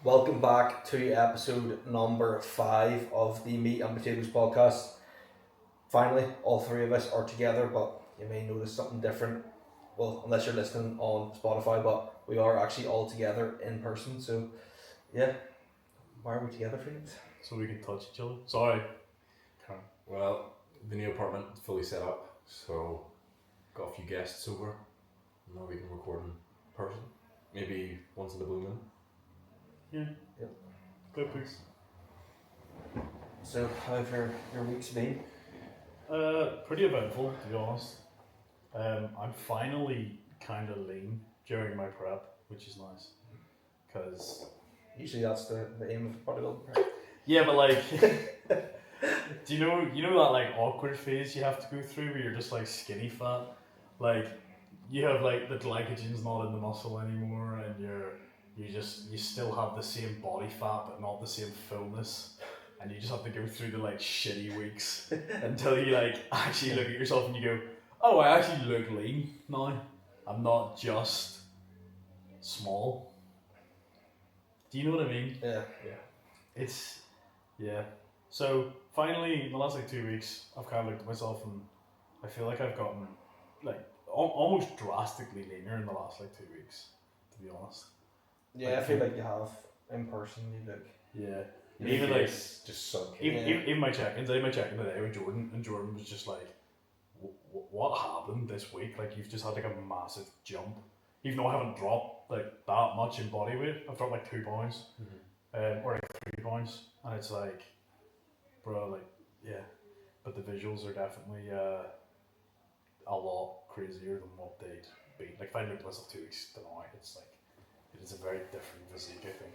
Welcome back to episode number 5 of the Meat and Potatoes podcast. Finally, all three of us are together, but you may notice something different. Well, unless you're listening on Spotify, but we are actually all together in person. So, yeah, why are we together, friends? So we can touch each other. Sorry. Well, the new apartment is fully set up, so got a few guests over. Now we can record in person. Maybe once in the blue moon. Yeah. Yep. Go please. So, how have your weeks been? Pretty eventful, to be honest. I'm finally kind of lean during my prep, which is nice. Because Usually that's the aim of bodybuilding, right? yeah, but like, do you know that like awkward phase you have to go through where you're just like skinny fat, like you have like the glycogen's not in the muscle anymore, and you still have the same body fat but not the same fullness, and you just have to go through the like shitty weeks until you like actually look at yourself and you go, oh, I actually look lean now. I'm not just small. Do you know what I mean? Yeah. It's, yeah. So finally, in the last like 2 weeks, I've kind of looked at myself and I feel like I've gotten like almost drastically leaner in the last like 2 weeks, to be honest. Yeah, I feel like you have in person, you look. Yeah. Your Even like, face just sunk. even my check-ins, I had my check-in today with Jordan, and Jordan was just like, what happened this week? Like, you've just had like a massive jump. Even though I haven't dropped like that much in body weight, I've dropped like 2 pounds, or like 3 pounds, and it's like, bro, like, yeah, but the visuals are definitely a lot crazier than what they'd be. Like, if I looked at myself 2 weeks now, it's like, it is a very different physique, I think.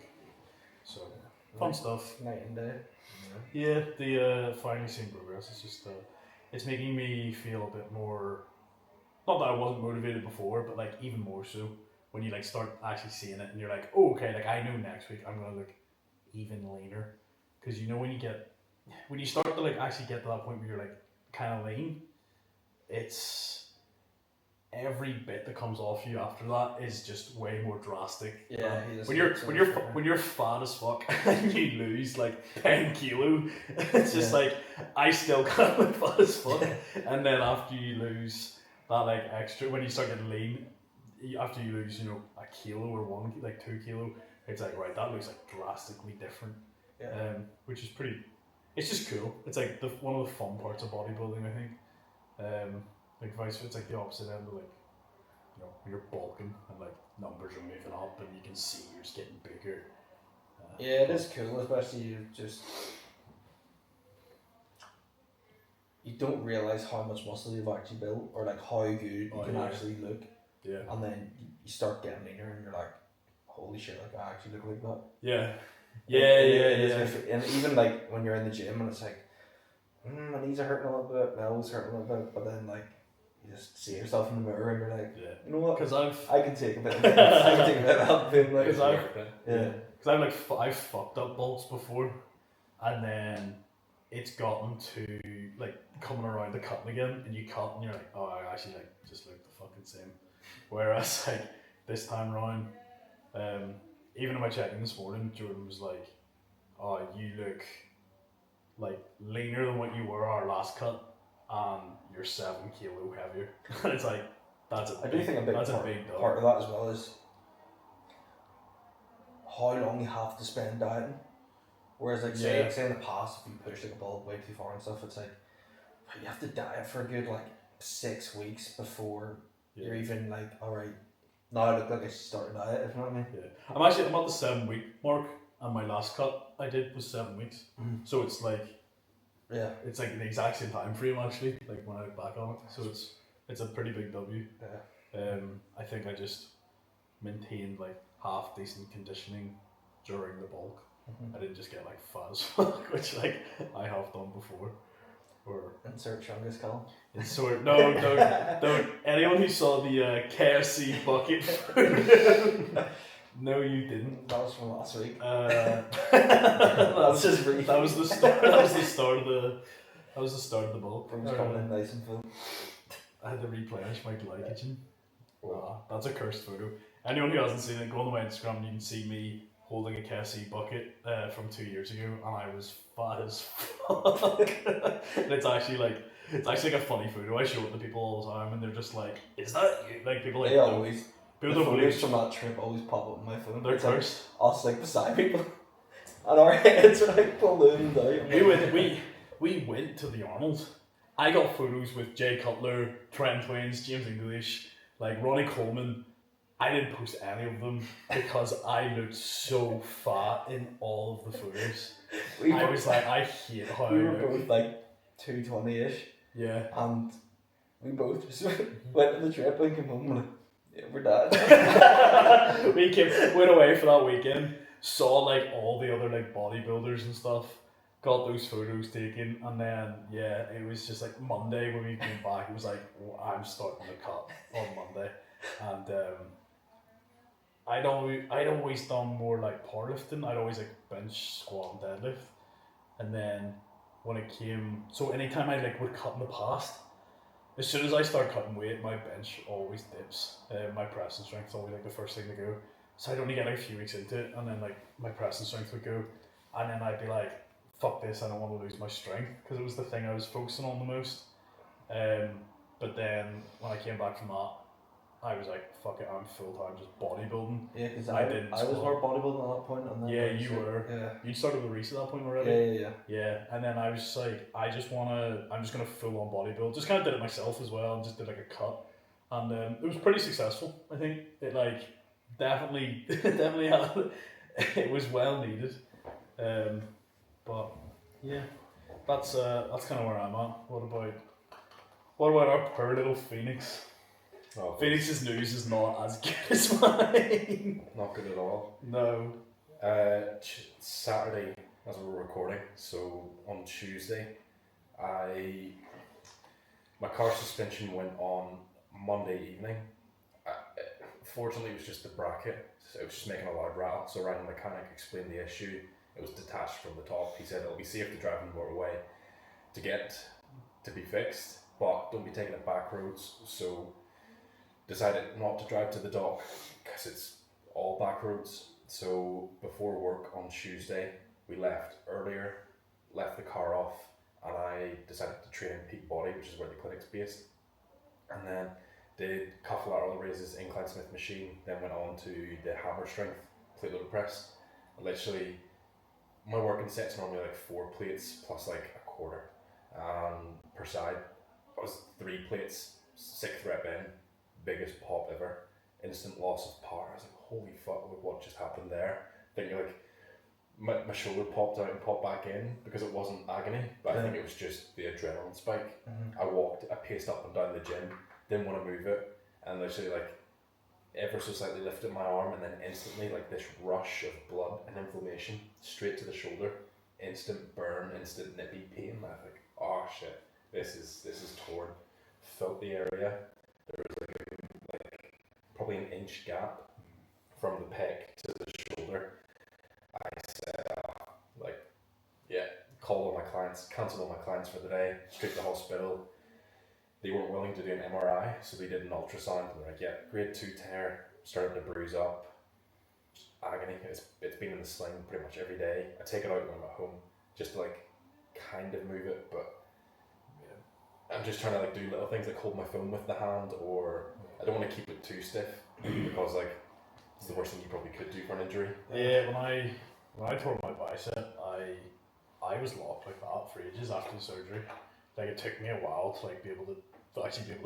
So, fun stuff. Night and day. Yeah, the finally seeing progress. It's just it's making me feel a bit more. Not that I wasn't motivated before, but like even more so when you like start actually seeing it and you're like, oh, okay, like I know next week I'm gonna look even leaner, because you know when you start to like actually get to that point where you're like kind of lean, it's every bit that comes off you after that is just way more drastic. Yeah, When you're fat as fuck and you lose like 10 kilo, it's just like I still kind of look fat as fuck. And then after you lose that like extra, when you start getting lean, after you lose a kilo or 2 kilo, it's like, right, that looks like drastically different. Yeah. Which is pretty. It's just cool. It's like one of the fun parts of bodybuilding, I think. Like vice, it's like the opposite end of like, when you're bulking and like numbers are moving up and you can see you're just getting bigger. Yeah, it is cool, especially you don't realise how much muscle you've actually built, or like how good you can actually look. Yeah. And then you start getting leaner and you're like, holy shit, like I actually look like that. Yeah. And even like when you're in the gym and it's like, my knees are hurting a little bit, my elbows hurting a little bit, but then like you just see yourself in the mirror and you're like, you know what? Because I can take a bit. I can take a bit of help. Because I've I've fucked up bulks before, and then it's gotten to like coming around the cutting again, and you cut and you're like, oh, I actually like just look the fucking same. Whereas like this time around, even in my check-in this morning, Jordan was like, oh, you look like leaner than what you were our last cut, and you're 7 kilo heavier. And it's like, I do think a big part of that as well is how long you have to spend dieting. Whereas like say in the past, if you push like a bulk way too far and stuff, it's like you have to diet for a good like 6 weeks before you're even like, alright, now I look like I should start a diet, if you know what I mean? Yeah. I'm at the 7 week mark, and my last cut I did was 7 weeks. So it's like, it's like the exact same time frame actually, like when I look back on it. So it's a pretty big W. I think I just maintained like half decent conditioning during the bulk. I didn't just get like fat as fuck, which like I have done before. Or insert Chungus Column. No, don't. Anyone who saw the KFC bucket no, you didn't. That was from last week. That was the start. That was the start of the bulk. From coming in nice and full. I had to replenish my glycogen. That's a cursed photo. Anyone who hasn't seen it, go on my Instagram and you can see me holding a KFC bucket from 2 years ago, and I was fat as fuck. And it's actually like a funny photo. I show it to people all the time, and they're just like, "Is that you?" Like people like They always. people The don't believe photos from that trip always pop up on my phone. they're It's like cursed. us like beside people, and our heads are like ballooned out. We went to the Arnold. I got photos with Jay Cutler, Trent Twains, James English, like Ronnie Coleman. I didn't post any of them because I looked so fat in all of the photos. I was like, I hate how we I were look. both like 220-ish, Yeah. and we both just went on the trip and came home and like, yeah, we're dead. We went away for that weekend, saw like all the other like bodybuilders and stuff, got those photos taken, and then yeah, it was just like Monday when we came back, it was like, oh, I'm starting the cut on Monday, and I'd always done more like powerlifting. I'd always like bench, squat, and deadlift, and then when it came, so anytime I like would cut in the past, as soon as I start cutting weight, my bench always dips. My press and strength is always like the first thing to go. So I'd only get like a few weeks into it, and then like my press and strength would go, and then I'd be like, "Fuck this! I don't want to lose my strength," because it was the thing I was focusing on the most. But then when I came back from that, I was like, "Fuck it! I'm full time just bodybuilding." Yeah, because I I didn't was squat. more bodybuilding at that point, and then Yeah, I was you like, were. Yeah. You started with Reese at that point already. Yeah. Yeah, and then I was just like, I'm just gonna full on bodybuild. Just kind of did it myself as well, and just did like a cut, and it was pretty successful. I think it like definitely had, it was well needed, but yeah, that's kind of where I'm at. What about our poor little Phoenix? Oh, Phoenix's news is not as good as mine. not good at all. No. Saturday, as we're recording, so on Tuesday, my car suspension went on Monday evening. Fortunately, it was just the bracket, so it was just making a loud rattle. So rang the mechanic, explained the issue. It was detached from the top. He said it'll be safe to drive in the motorway to be fixed, but don't be taking it back roads. So decided not to drive to the dock because it's all back roads. So before work on Tuesday, we left earlier, left the car off, and I decided to train in Peak Body, which is where the clinic's based. And then did calf lateral raises, incline Smith machine, then went on to the hammer strength plate load press. Literally, my working set's normally like 4 plates plus like a quarter per side. I was 3 plates, 6th rep in, biggest pop ever, instant loss of power. I was like, holy fuck, like, what just happened there? Thinking like my shoulder popped out and popped back in because it wasn't agony, but I think it was just the adrenaline spike. I paced up and down the gym, didn't want to move it, and literally like ever so slightly lifted my arm, and then instantly like this rush of blood and inflammation straight to the shoulder, instant burn, instant nippy pain. I was like, oh shit, this is torn. Felt the area. There was like probably an inch gap from the pec to the shoulder. I said, called all my clients, cancelled all my clients for the day, straight to the hospital. They weren't willing to do an MRI, so they did an ultrasound. And they're like, yeah, grade 2 tear, started to bruise up. Agony. It's been in the sling pretty much every day. I take it out when I'm at home, just to like kind of move it, but I'm just trying to like do little things like hold my phone with the hand, or I don't want to keep it too stiff because like it's the worst thing you probably could do for an injury. Yeah, when I tore my bicep, I was locked like that for ages after the surgery. Like it took me a while to like be able to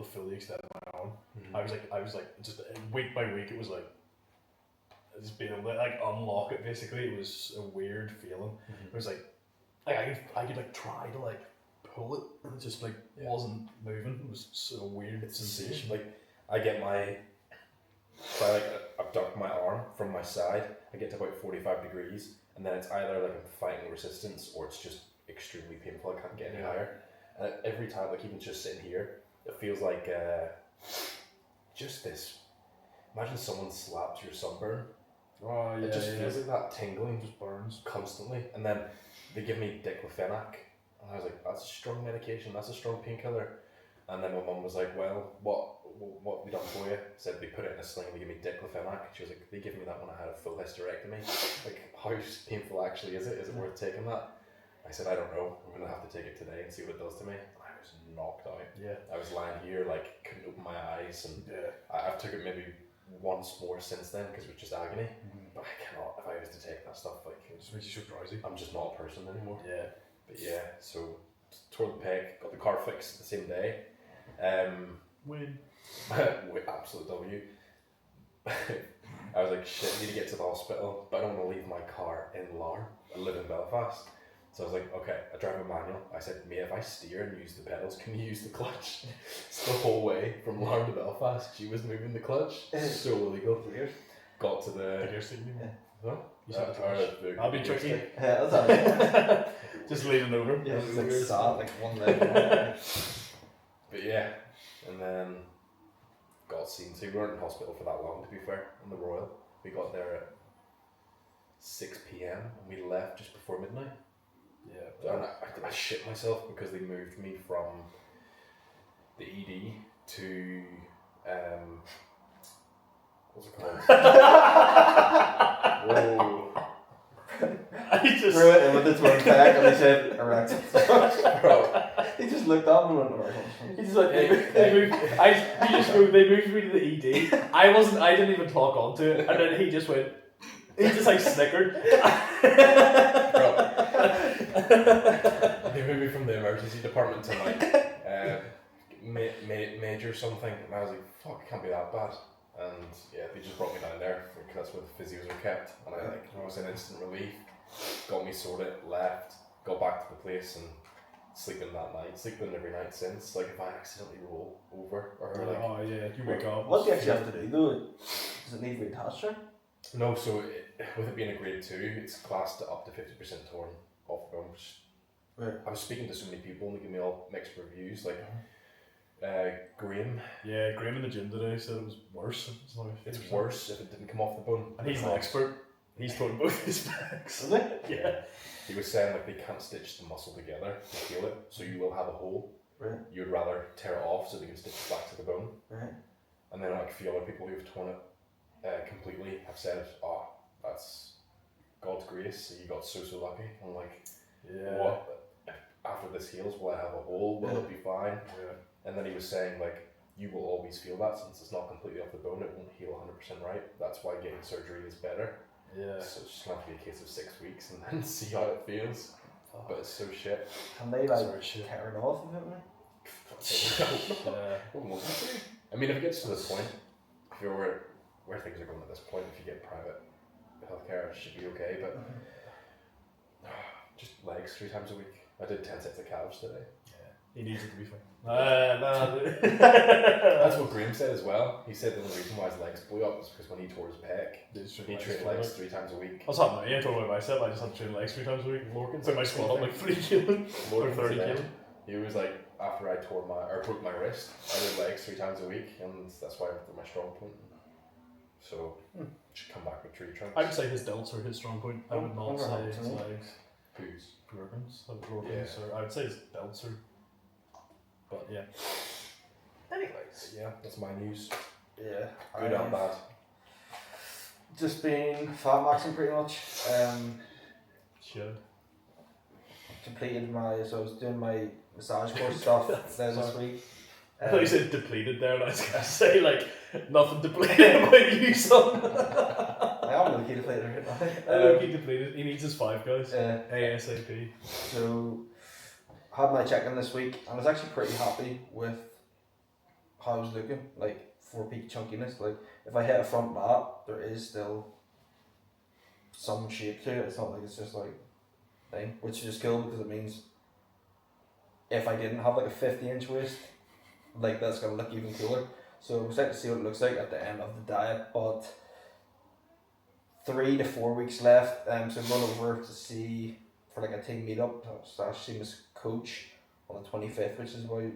fully extend my arm. Mm-hmm. I was like just week by week it was like just being able to like unlock it. Basically, it was a weird feeling. Mm-hmm. It was like I could like try to like pull it and it just like wasn't moving. It was so weird sensation. Like I get if I like abduct my arm from my side, I get to about 45 degrees, and then it's either like I'm fighting resistance or it's just extremely painful. I can't get any higher. And every time, like even just sitting here, it feels like just this. Imagine someone slaps your sunburn. Oh yeah, it just feels like that tingling, just burns constantly. And then they give me diclofenac, and I was like, that's a strong medication, that's a strong painkiller. And then my mum was like, well, what we done for you? Said they put it in a sling and they gave me diclofenac. She was like, they gave me that when I had a full hysterectomy. Like, how painful actually is it? Is it worth taking that? I said, I don't know. I'm going to have to take it today and see what it does to me. I was knocked out. Yeah. I was lying here, like, couldn't open my eyes. And I've took it maybe once more since then because it was just agony. But I cannot, if I was to take that stuff, like, It just makes you so drowsy. I'm just not a person anymore. Yeah. But yeah, so tore the peg, got the car fixed the same day. Win. Absolute W. I was like, shit, I need to get to the hospital, but I don't want to leave my car in Larne. I live in Belfast. So I was like, okay, I drive a manual. I said, mate, if I steer and use the pedals, can you use the clutch? So the whole way from Larne to Belfast, she was moving the clutch. So illegal. Weird. Got to the... Gear sticking. Huh? You said the clutch. I'll be tricky. Yeah, that's alright. Just leaning over. Yeah, it's like sad, like one leg. But yeah, and then got seen. So we weren't in hospital for that long, to be fair, in the Royal. We got there at 6 p.m. and we left just before midnight. Yeah. And I shit myself because they moved me from the ED to what's it called? Whoa. I just Threw it in with the twin pack and they said erect. Bro. He just looked up and went erect. He's just like they moved, they moved me to the ED. I didn't even talk onto it, and then he just like snickered. Bro. They moved me from the emergency department to like major something, and I was like, fuck, it can't be that bad. And yeah, they just brought me down there because that's where the physios are kept, and I was in instant relief. Got me sorted, left, got back to the place and sleeping that night, sleeping every night since. Like if I accidentally roll over or like, oh yeah, you wake up. What do you actually have to do though? Does it need to be attached or? no, so with it being a grade 2, it's classed to up to 50% torn off the bone. Right. I was speaking to so many people and they give me all mixed reviews. Like Graham. Yeah, Graham in the gym today said it was worse. It's worse if it didn't come off the bone. And he's an expert. He's torn both his backs. Is it? Yeah. He was saying like they can't stitch the muscle together to heal it, so you will have a hole. Right. You'd rather tear it off so they can stitch it back to the bone. Right. And then like a few other people who've torn it completely have said, oh, that's God's grace, you got so lucky. I'm like, what? After this heals, will I have a hole? Will it be fine? Yeah. And then he was saying like, you will always feel that since it's not completely off the bone, it won't heal 100% right. That's why getting surgery is better. Yeah. So it's just going to be a case of 6 weeks and then see how it feels. But it's so shit. Can they like tear it off of it? I mean, if it gets to this point, if you're where things are going at this point, if you get private healthcare, it should be okay. But just legs 3 times a week. I did 10 sets of calves today. He needs it to be fine. That's what Graham said as well. He said the only reason why his legs blew up was because when he tore his pec, he trained legs 3 times a week. What's happening? I tore my bicep. I just had to train legs 3 times a week. Put my squat up like 3 kilos or 30 kilos. He was like, after I broke my wrist, I did legs 3 times a week, and that's why I went to my strong point. So, should come back with tree trunks. I would say his delts are his strong point. I would not say his legs. Who's? Gorgons. I would say his delts are. But yeah. Anyways, yeah, that's my news. Yeah. Good and bad. Just been fat maxing pretty much. Should. Completed so I was doing my massage course stuff then this week. I thought you said depleted there, and I was going to say, like, nothing depleted about you, son. I am low-key depleted right now. Low-key depleted. He needs his 5 guys. ASAP. So, had my check-in this week, and I was actually pretty happy with how I was looking, like, for peak chunkiness. Like, if I hit a front lat, there is still some shape to it. It's not like it's just, like, thing, which is just cool because it means if I didn't have, like, a 50-inch waist, like, that's going to look even cooler. So I'm excited to see what it looks like at the end of the diet, but 3 to 4 weeks left, so I'm going over to see for like a team meetup / see my coach on the 25th, which is about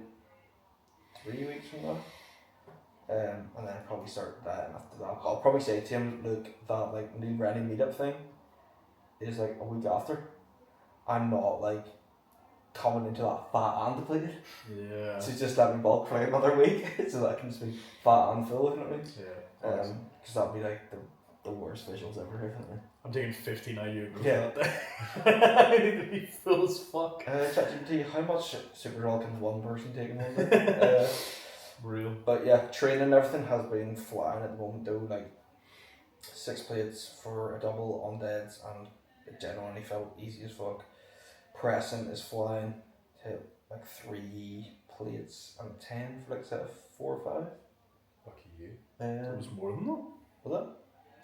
3 weeks from now. And then I'll probably start that, and after that I'll probably say to him, look, that like new running meetup thing is like a week after. I'm not like coming into that fat and depleted. Yeah. So just let me bulk for like another week so that I can just be fat and full, if you know what I mean? Yeah. Because that'd be like the worst visuals ever, definitely. I'm taking 50 now, you agree Yeah. with that? I need to be full as fuck. ChatGPT, how much Supergirl can one person take in one day? Real. But yeah, training and everything has been flying at the moment though, like 6 plates for a double on deads, and it genuinely felt easy as fuck. Pressing is flying, hit like 3 plates and 10 for like a set of 4 or 5. Lucky you. It was more than that. Was that?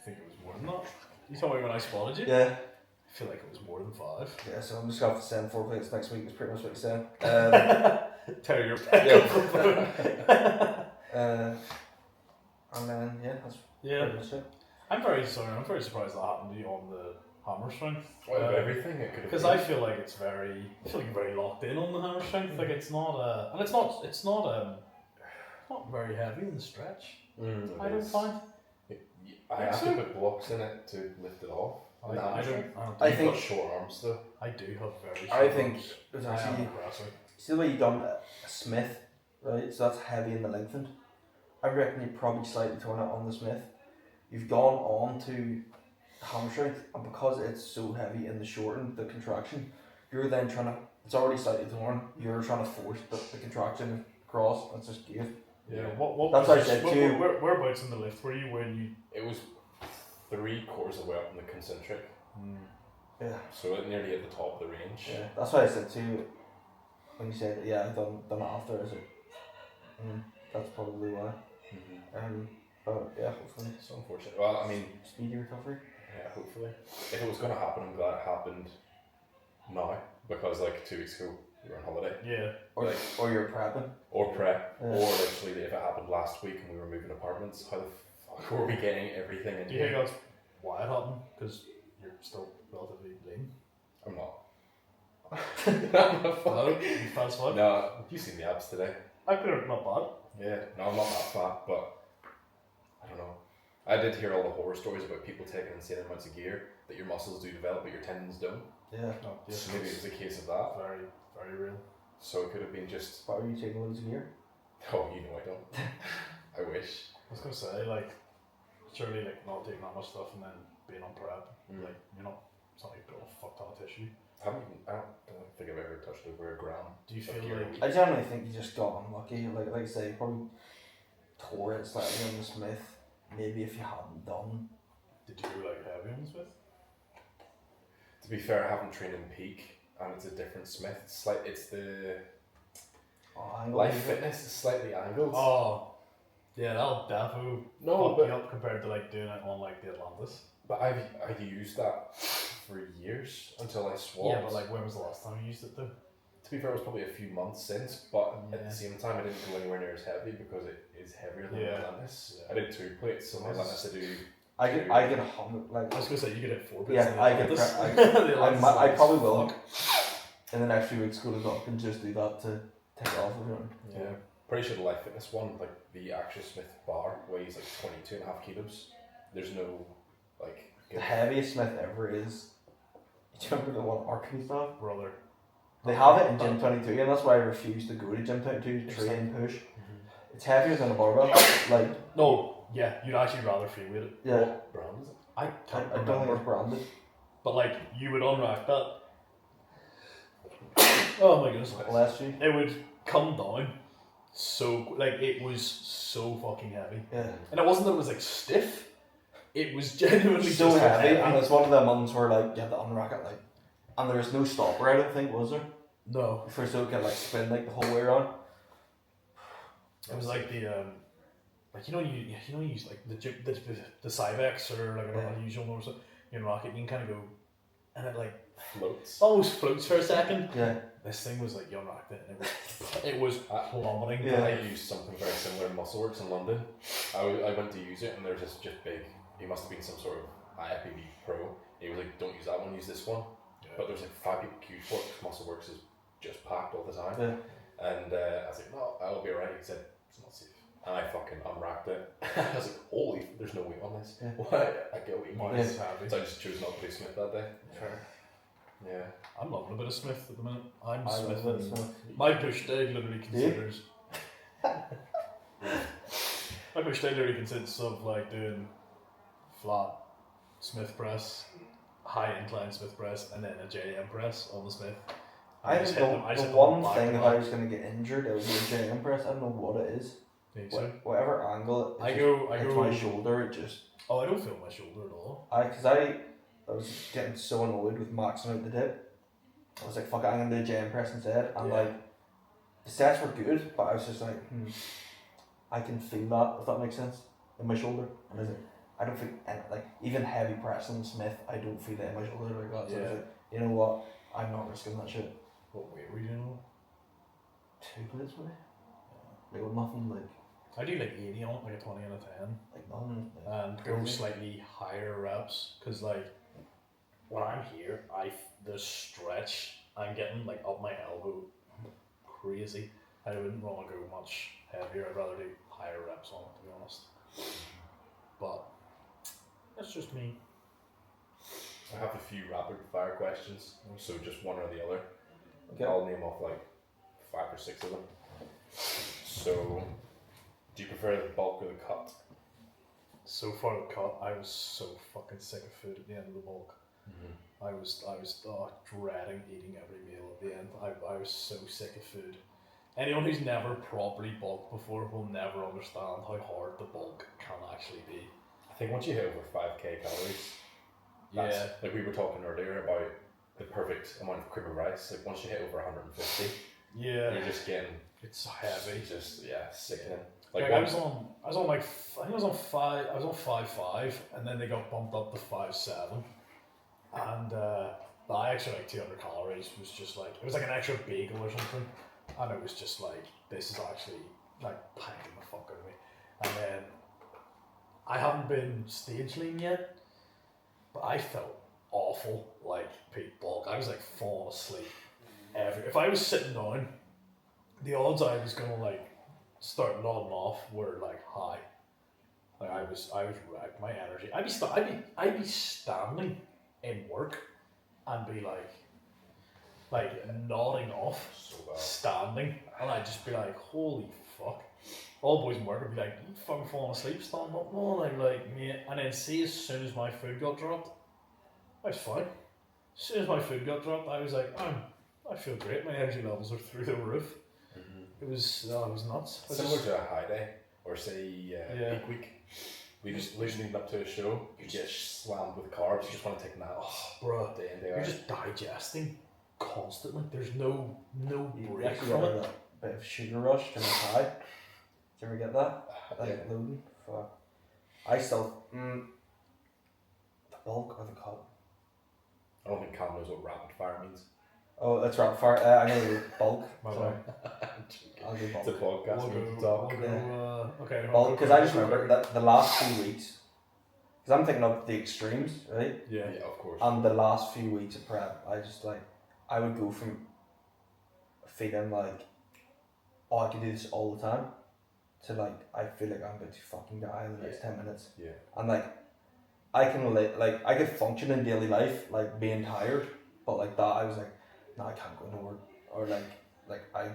I think it was more than that. You told me when I spotted you? Yeah. I feel like it was more than 5. Yeah, so I'm just going to have to send 4 plates next week, is pretty much what you said. Tear your pec Yeah. up. And then, yeah, that's Yeah. pretty much it. I'm very surprised that happened to you on the hammer strength. Out of everything, it could have Because I feel like I feel like you're very locked in on the hammer strength. Like it's not, and it's not very heavy in the stretch. I don't find. I have to put blocks in it to lift it off. I You've think- got short arms though. I do have very. I short think arms. it was I am actually, aggressive. see the way you done a Smith, right? So that's heavy in the lengthened. I reckon you probably slightly torn it on the Smith. You've gone on to the hammer strength, and because it's so heavy in the shortened, the contraction, you're then trying to, it's already slightly torn, you're trying to force the contraction across, and it's just give. Yeah. What That's what I said to you. Whereabouts in the lift were you when you? It was 3/4 of the way up in the concentric, Yeah. so it nearly at the top of the range. Yeah. That's what I said to you when you said, yeah, I've done it after. I said, that's probably why. But yeah, hopefully. It's unfortunate. Well, I mean, Speedy recovery. yeah, hopefully. If it was going to happen, I'm glad it happened now, because like 2 weeks ago we were on holiday. Yeah. Or you're prepping. Or prep, Yeah. or literally if it happened last week and we were moving apartments, how the fuck were we getting everything in Do you think here? that's why it happened? Because you're still relatively lean. I'm not. No, you fat as fuck. No, you seen the abs today? I could have not bad. Yeah, no, I'm not that fat, but I don't know. I did hear all the horror stories about people taking insane amounts of gear that your muscles do develop but your tendons don't. Yeah. No, yes, So maybe it was a case of that. very, very real. So it could have been just, Why are you taking loads of gear? oh, you know I don't. I wish. I was gonna say, like, surely, like, not taking that much stuff and then being on prep, like, you're not, it's not like you've got a fuck ton of tissue. I don't think I've ever touched over a gram. Do you of feel gear. like, I generally think you just got unlucky. Like I say, you probably tore it slightly on the Smith. Maybe if you hadn't done. did you do, like, heavy ones with? To be fair, I haven't trained in peak, and it's a different Smith. It's the Angle Life maybe. Fitness is slightly angled. Oh, yeah, that'll definitely No, fuck but- you up compared to, like, doing it on, like, the Atlantis. But I've used that for years until I swapped. Yeah, but, like, when was the last time you used it, though? To be fair, it was probably a few months since, but at Yeah. the same time, I didn't go anywhere near as heavy because it is heavier than Yeah. Atlantis. Yeah. I did 2 plates, so Atlantis I do. I get 100 like. I was gonna say, you could hit 4 bits. Yeah, in the I get. Atlantis. I The Atlantis is I like, probably will. fuck. In the next few weeks, go to the doc and just do that to take it off of it. Yeah. Pretty sure the Life Fitness one, like the actual Smith bar, weighs like 22.5 kilos. There's no, like. The heaviest Smith ever is. Do you remember the one Arkham stuff? Brother. They have it in Gym 22, and that's why I refuse to go to Gym 22 to train and push. It's heavier than a barbell. Like, No, yeah, you'd actually rather free weight it. yeah, What brand is it? I I can't don't think remember. it's branded. But like, you would unrack that. Oh my goodness. Bless you. It would come down so, like, it was so fucking heavy. Yeah. And it wasn't that it was like stiff, it was genuinely So just heavy, and it's one of the ones where like you have to unrack it, like, and there's no stopper. I don't think, was there? No. For so it can like spin like the whole way around. It was like the, like, you use like the Cybex or like an unusual one or something, you unrock it, you can kind of go, and it like Floats. almost floats for a second. Yeah. This thing was like, you unrocked it and it was plummeting. Yeah. I used something very similar in Muscleworks in London. I went to use it and there's this just big, he must have been some sort of IFBB pro. He was like, don't use that one, use this one. Yeah. But there's like 5 people queued for it because Muscleworks is just packed all the time. Yeah. And I was like, no, I'll be alright. He said, it's not safe. And I fucking unwrapped it. I was like, holy, there's no weight on this. Yeah. Why? I get weight on Mine this. is heavy. So I just chose not to do Smith that day. Fair. Yeah. I'm loving a bit of Smith at the minute. I'm I love Smith. it, Smith. My push day literally considers. My push day literally consists of like doing flat Smith press, high incline Smith press, and then a JM press on the Smith. I just think hit them- I the just hit them one back thing to if I back. was going to get injured, it would be a JM press. I don't know what it is. Think so? Whatever angle it I just go- hits my shoulder, it just... Oh, I don't feel my shoulder at all. Because I was getting so annoyed with maxing out the dip. I was like, fuck it, I'm going to do a JM press instead. And Yeah. like, the sets were good, but I was just like, I can feel that, if that makes sense, in my shoulder. And I was like, I don't feel, like, even heavy pressing Smith, I don't feel it in my shoulder like that. So I was Yeah. like, you know what, I'm not risking that shit. What weight were you doing? 2 plates maybe? Like, with nothing, like, I do like 80 on it, like a 20 and a 10. like nothing. Like, And go crazy. slightly higher reps. Because like, when I'm here, the stretch I'm getting like up my elbow crazy. I wouldn't want to go much heavier. I'd rather do higher reps on it, to be honest. But that's just me. I have a few rapid fire questions, so just one or the other. Okay. I'll name off like 5 or 6 of them. So, do you prefer the bulk or the cut? So far the cut, I was so fucking sick of food at the end of the bulk. Mm-hmm. I was dreading eating every meal at the end. I was so sick of food. Anyone who's never properly bulked before will never understand how hard the bulk can actually be. I think once you hit over 5k calories, that's, Yeah. like we were talking earlier about the perfect amount of cream of rice. Like once you hit over 150, Yeah. you're just getting It's heavy. just sickening. Like Like I once, was on like I think I was on 5.5, and then they got bumped up to 5.7, and the extra like 200 calories was just like it was like an extra bagel or something, and it was just like this is actually like packing the fuck out of me. And then I haven't been stage lean yet, but I felt awful like peak bulk. I was like falling asleep. If I was sitting down, the odds I was gonna like start nodding off were like high. Like I was wrecked. My energy. I'd be standing in work and be like nodding off, so bad. standing, and I'd just be like, holy fuck. All boys in work would be like, you fucking falling asleep, standing up, no, and I'm like, mate. And then see, as soon as my food got dropped, I was fine. As soon as my food got dropped, I was like, I feel great. My energy levels are through the roof. Mm-hmm. It was nuts. I Similar just- to a high day, or say Yeah. peak week. We just leading up to a show, you get slammed with carbs, you just want to take naps. bruh, Day in, day you're out. just digesting constantly. There's no You break actually from get it. that bit of sugar rush during the high. Did you ever get that? Like Yeah. loading? Fuck. I still, the bulk or the cut? I don't think Cam knows what rapid fire means. Oh, that's right. I'm going to do bulk. My Sorry. bad. I'll do It's a bulk. podcast, we need to talk. Okay. Bulk, because I just remember that the last few weeks, because I'm thinking of the extremes, right? Yeah. Yeah, of course. And the last few weeks of prep, I would go from feeling like, oh, I can do this all the time, to like, I feel like I'm about to fucking die in the next 10 minutes. Yeah. And like, I can I could function in daily life, like being tired, but like that, I was like, no, I can't go to work. Or I was like, I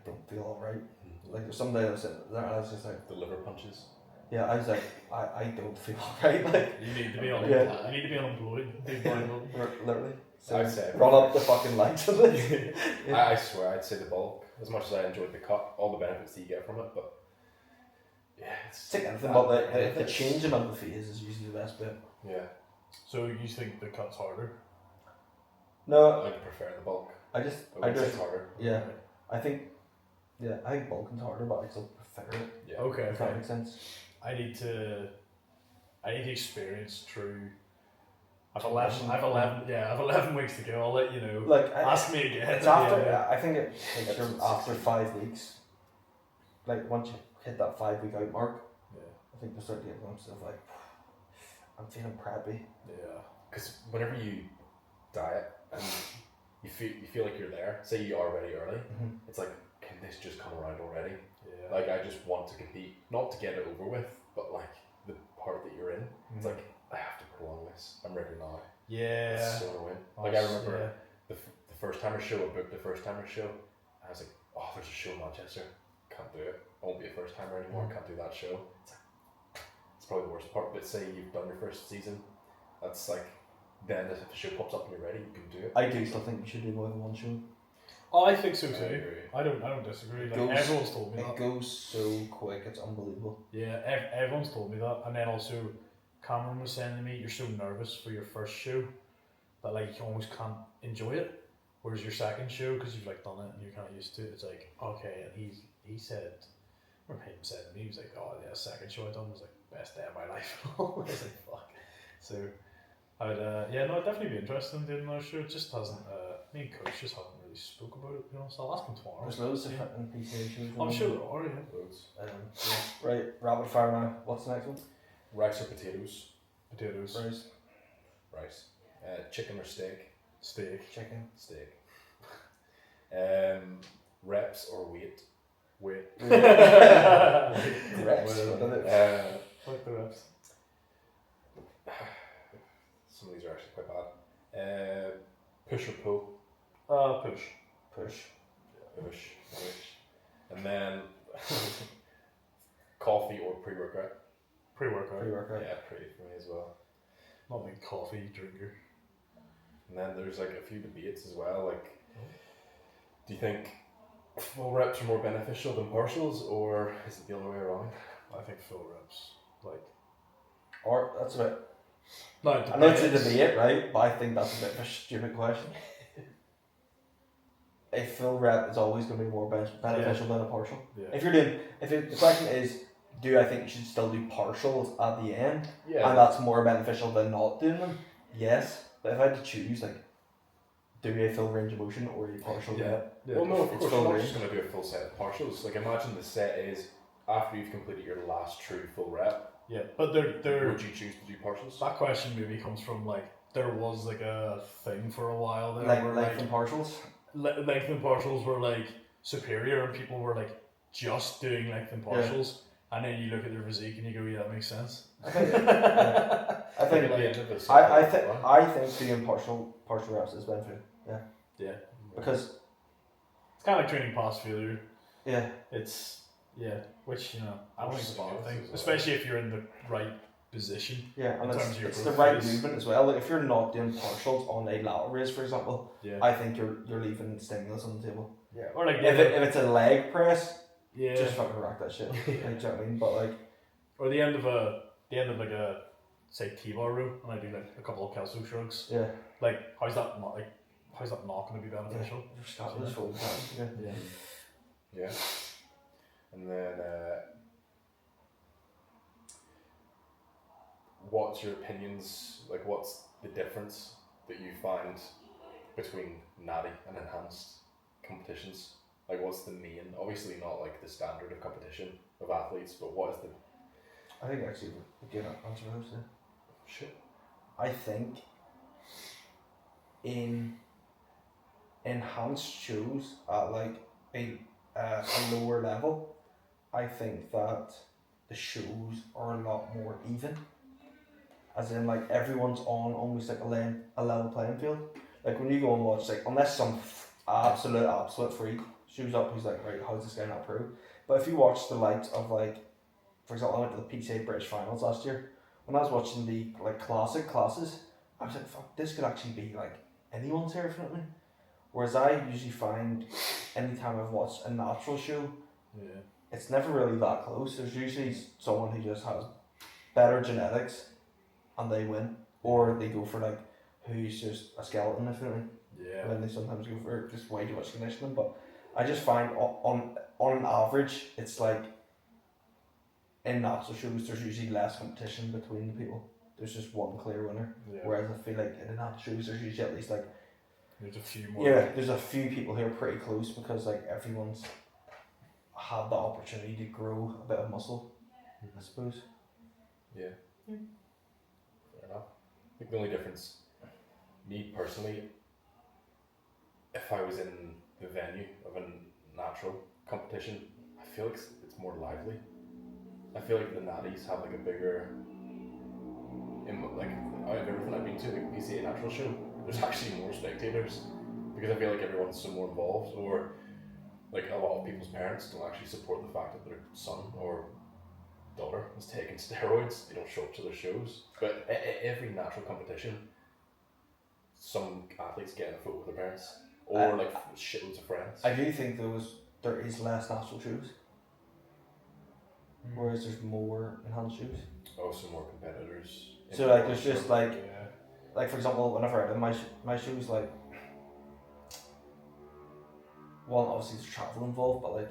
don't feel alright. Like there's some days I was sitting there and I was just like, The liver punches. yeah, I was like, I don't feel alright. Like, You need to be on. Yeah. You need to be unemployed. Do bodybuilding. literally. So I'd say run up the fucking lights of this. I swear I'd say the bulk. As much as I enjoyed the cut, all the benefits that you get from it, but yeah, It's like anything, but the changing of the phase is usually the best bit. Yeah, So you think the cut's harder? No, I'd prefer the bulk. I just, I would say it's harder. yeah, I think bulking's harder, but I still prefer it. Yeah. Okay. If that makes sense. I need to experience true. I've 11 weeks to go. I'll let you know. Like, Ask me again. it's after. Yeah. I think it takes That's you what after 5 weeks. Like once you hit that 5 week out mark, Yeah. I think you start to get glimpses of like, I'm feeling preppy. Yeah. Because whenever you diet and you feel like you're there, say you are ready early, it's like, can this just come around already? Yeah. Like I just want to compete, not to get it over with, but like the part that you're in, it's like I have to prolong this. I'm ready now. Yeah. It's so annoying. Like I remember the first timer show. I booked the first timer show. I was like, oh, there's a show in Manchester. Can't do it. I won't be a first timer anymore. Can't do that show. It's probably the worst part. But say you've done your first season, that's like, then if the show pops up and you're ready, you can do it. I do still think we should do more than one show. Oh, I think so too. I agree. I don't disagree. Like, goes- everyone's told me It that. goes so quick, it's unbelievable. Yeah, everyone's told me that. And then also, Cameron was saying to me, you're so nervous for your first show that like you almost can't enjoy it. Whereas your second show, because you've like done it and you're kind of used to it, it's like, okay. And he said, or him said to me, he was like, oh yeah, second show I done was like best day of my life. I was like, fuck. So, I'd I'd definitely be interested in doing another show. It just hasn't, me and Coach just haven't really spoke about it, so I'll ask him tomorrow. There's loads of different PCA shows. I'm sure there are, yeah. Loads. Right, rapid fire now. What's the next one? Rice or potatoes? Potatoes, Rice. Rice. Chicken or steak? steak, Chicken. Steak. Reps or weight? weight. Reps. Fuck the reps. Some of these are actually quite bad. Push or pull? Push. Push. Push. And then coffee or pre-workout? Pre-workout. Pre-workout. Yeah, pre for me as well. Not a big coffee drinker. And then there's like a few debates as well. Like, do you think full reps are more beneficial than partials, or is it the other way around? I think full reps. Like, Or that's a bit. no, I know it's a debate, right? But I think that's a bit of a stupid question. A full rep is always going to be more beneficial than a partial. Yeah. If you're doing, the question is, do I think you should still do partials at the end, Yeah. and that's more beneficial than not doing them? Yes, but if I had to choose, like, do a full range of motion or a partial rep? Yeah. Well, no, of It's course, full you're not range. just going to do a full set of partials. Like, imagine the set is after you've completed your last true full rep. Yeah, but there. Would you choose to do partials? That question maybe comes from like there was like a thing for a while there Like where length and partials. length and partials were like superior and people were like just doing length and partials, and then you look at their physique and you go, yeah, that makes sense. I think. Yeah. I think. Like, I think doing partial reps is beneficial. Yeah. Yeah, Because it's kind of like training past failure. yeah, It's which I don't think it's a bad Skills thing, as well. especially if you're in the right position. yeah, and In terms of your it's the growth right phase. movement as well. Like if you're not doing partials on a lateral raise, for example, Yeah, I think you're leaving stimulus on the table. yeah, or like If it's a leg press, yeah, just fucking rack that shit. Like, do you know what I mean? But like, or the end of like a say T-bar row, and I do like a couple of kelso shrugs. yeah, Like how's that not going to be beneficial? you're starting this full time. Yeah. Yeah. And then, what's your opinions? Like, what's the difference that you find between natty and enhanced competitions? Like, what's the main? Obviously, not like the standard of competition of athletes, but what is the I think actually we get answer those. Yeah. shit? I think in enhanced shows at like a lower level, I think that the shows are a lot more even. As in, like, everyone's on almost like a level playing field. Like when you go and watch, like, unless some absolute freak shows up who's like, right, how's this guy not pro? But if you watch the likes of, like, for example, I went to the PCA British Finals last year. When I was watching the like classic classes, I was like, fuck, this could actually be like anyone's here, definitely. Whereas I usually find anytime I've watched a natural show, Yeah, it's never really that close. There's usually someone who just has better genetics and they win. Or they go for like who's just a skeleton, if you know what I mean. yeah, And then they sometimes go for just way too much conditioning. But I just find on an average, it's like in natural shows, there's usually less competition between the people. There's just one clear winner. yeah. Whereas I feel like in the natural shows, there's usually at least like There's a few more. there's a few people who are pretty close because like everyone's had the opportunity to grow a bit of muscle, I suppose. Yeah. Fair enough. I think the only difference, me personally, if I was in the venue of a natural competition, I feel like it's more lively. I feel like the natties have like a bigger like out of everything I've been to, like PCA Natural Show, there's actually more spectators because I feel like everyone's so more involved, or like a lot of people's parents don't actually support the fact that their son or daughter is taking steroids. They don't show up to their shows. But every natural competition, some athletes get in a photo with their parents, or like shitloads of friends. I do think there is less natural shoes, whereas there's more enhanced shoes. Oh, some more competitors. So like there's just like for example, whenever I did my shoes, like, well, obviously there's travel involved, but like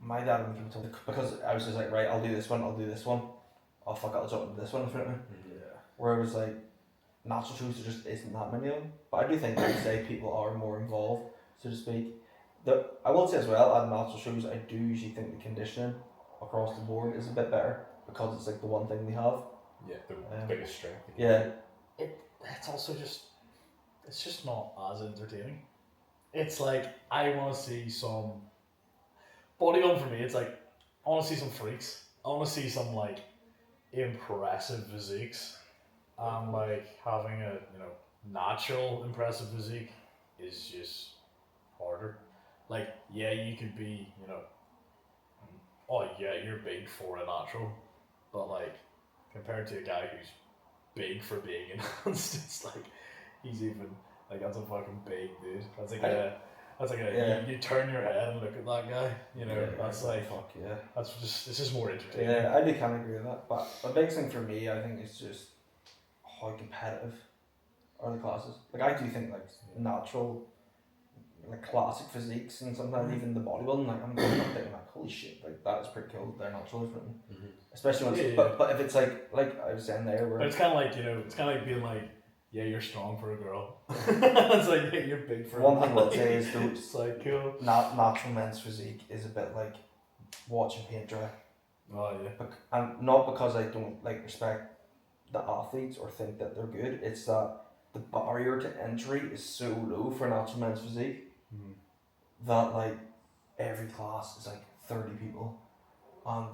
my dad would give it to, because I was just like, right, I'll do this one. Oh fuck, I'll jump into this one in front of me. Yeah. Whereas like natural shoes, there just isn't that many of them. But I do think these days people are more involved, so to speak. I will say as well, at natural shoes, I do usually think the conditioning across the board is a bit better because it's like the one thing they have. Yeah, the biggest strength. Yeah. It's also it's just not as entertaining. It's like, I want to see some bodybuilding. For me, it's like, I want to see some freaks. I want to see some like impressive physiques, and like having a natural impressive physique is just harder. Like, yeah, you could be oh yeah, you're big for a natural, but like compared to a guy who's big for being enhanced, it's like he's even like, that's a fucking big dude. That's like you turn your head and look at that guy. That's like, fuck yeah. it's just more entertaining. Yeah, I do kind of agree with that. But the big thing for me, I think, is just how competitive are the classes. Like, I do think like natural, like classic physiques, and sometimes even the bodybuilding, like I'm thinking like, holy shit, like that is pretty cool. They're natural, especially when but if it's like I was saying there, where but it's kind of like it's kind of like being like, yeah, you're strong for a girl. It's like, yeah, you're big for one a thing man. I'll say is It's like, cool. Natural men's physique is a bit like watching paint dry. Oh yeah. And not because I don't like respect the athletes or think that they're good. It's that the barrier to entry is so low for natural men's physique that like every class is like 30 people and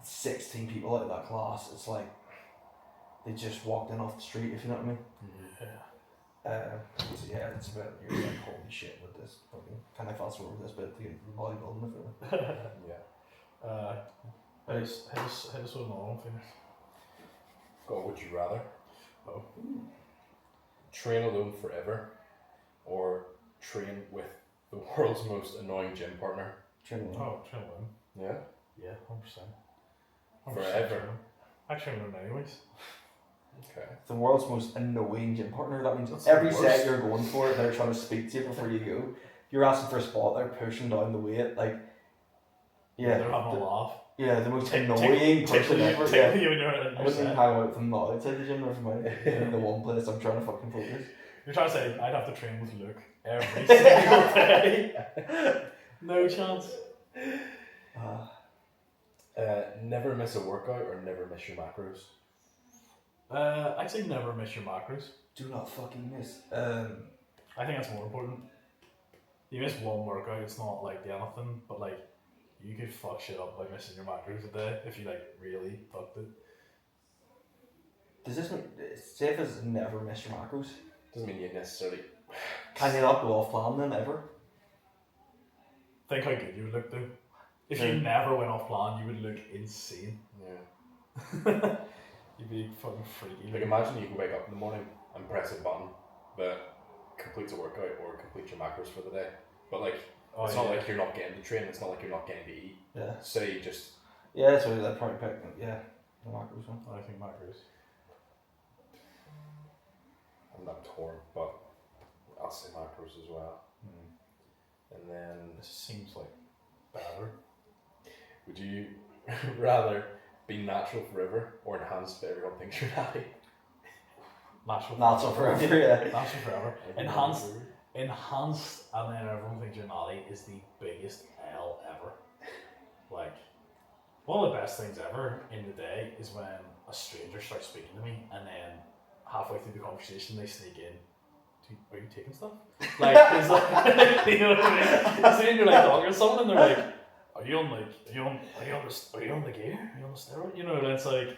16 people out of that class. It's like they just walked in off the street, if you know what I mean. So yeah, it's about, you're like, holy shit, with this fucking, can I fast forward this bit to get the bodybuilding with it? Yeah. Hit us with another one, finish. God, would you rather Oh. train alone forever, or train with the world's most annoying gym partner? Train alone. Oh, train alone. Yeah. Yeah, 100%. Forever. Actually, I'm alone anyways. Okay. The world's most annoying gym partner. That means That's every the set worst. you're going for, they're trying to speak to you before you go. You're asking for a spot, they're pushing down the weight, like, yeah. They're having a laugh. Yeah, the most annoying person ever. Yeah. You when you're in I your wouldn't even set. hang out with them now outside the gym, never mind. In the one place I'm trying to fucking focus. You're trying to say, I'd have to train with Luke every single day. No chance. Never miss a workout or never miss your macros. I'd say never miss your macros. Do not fucking miss. I think that's more important. You miss one workout, it's not like anything, but like you could fuck shit up by missing your macros a day if you like really fucked it. Does this mean, say if it's never miss your macros, Doesn't mean you necessarily. can you not go off plan then ever? Think how good you would look though. If Yeah. you never went off plan, you would look insane. Yeah. You'd be fucking freaky. Like, imagine you can wake up in the morning and press a button that completes a workout or completes your macros for the day. But like, it's not like you're not getting to train. It's not like you're not getting to eat. Yeah. Say you just. Yeah, that's what I'd probably pick. Yeah, the macros one. I think macros. I'm not torn, but I'll say macros as well. And then, This seems like better. would you rather be natural forever or enhanced but everyone thinks you're natty? Natural forever, yeah. Natural forever. Enhanced, and then everyone thinks you're naughty is the biggest L ever. Like, one of the best things ever in the day is when a stranger starts speaking to me, and then halfway through the conversation they sneak in, are you taking stuff? Like, it's like, you know what I mean? So you're like talking to someone and they're like, are you on the gear? Are you on the steroid? You know, and it's like,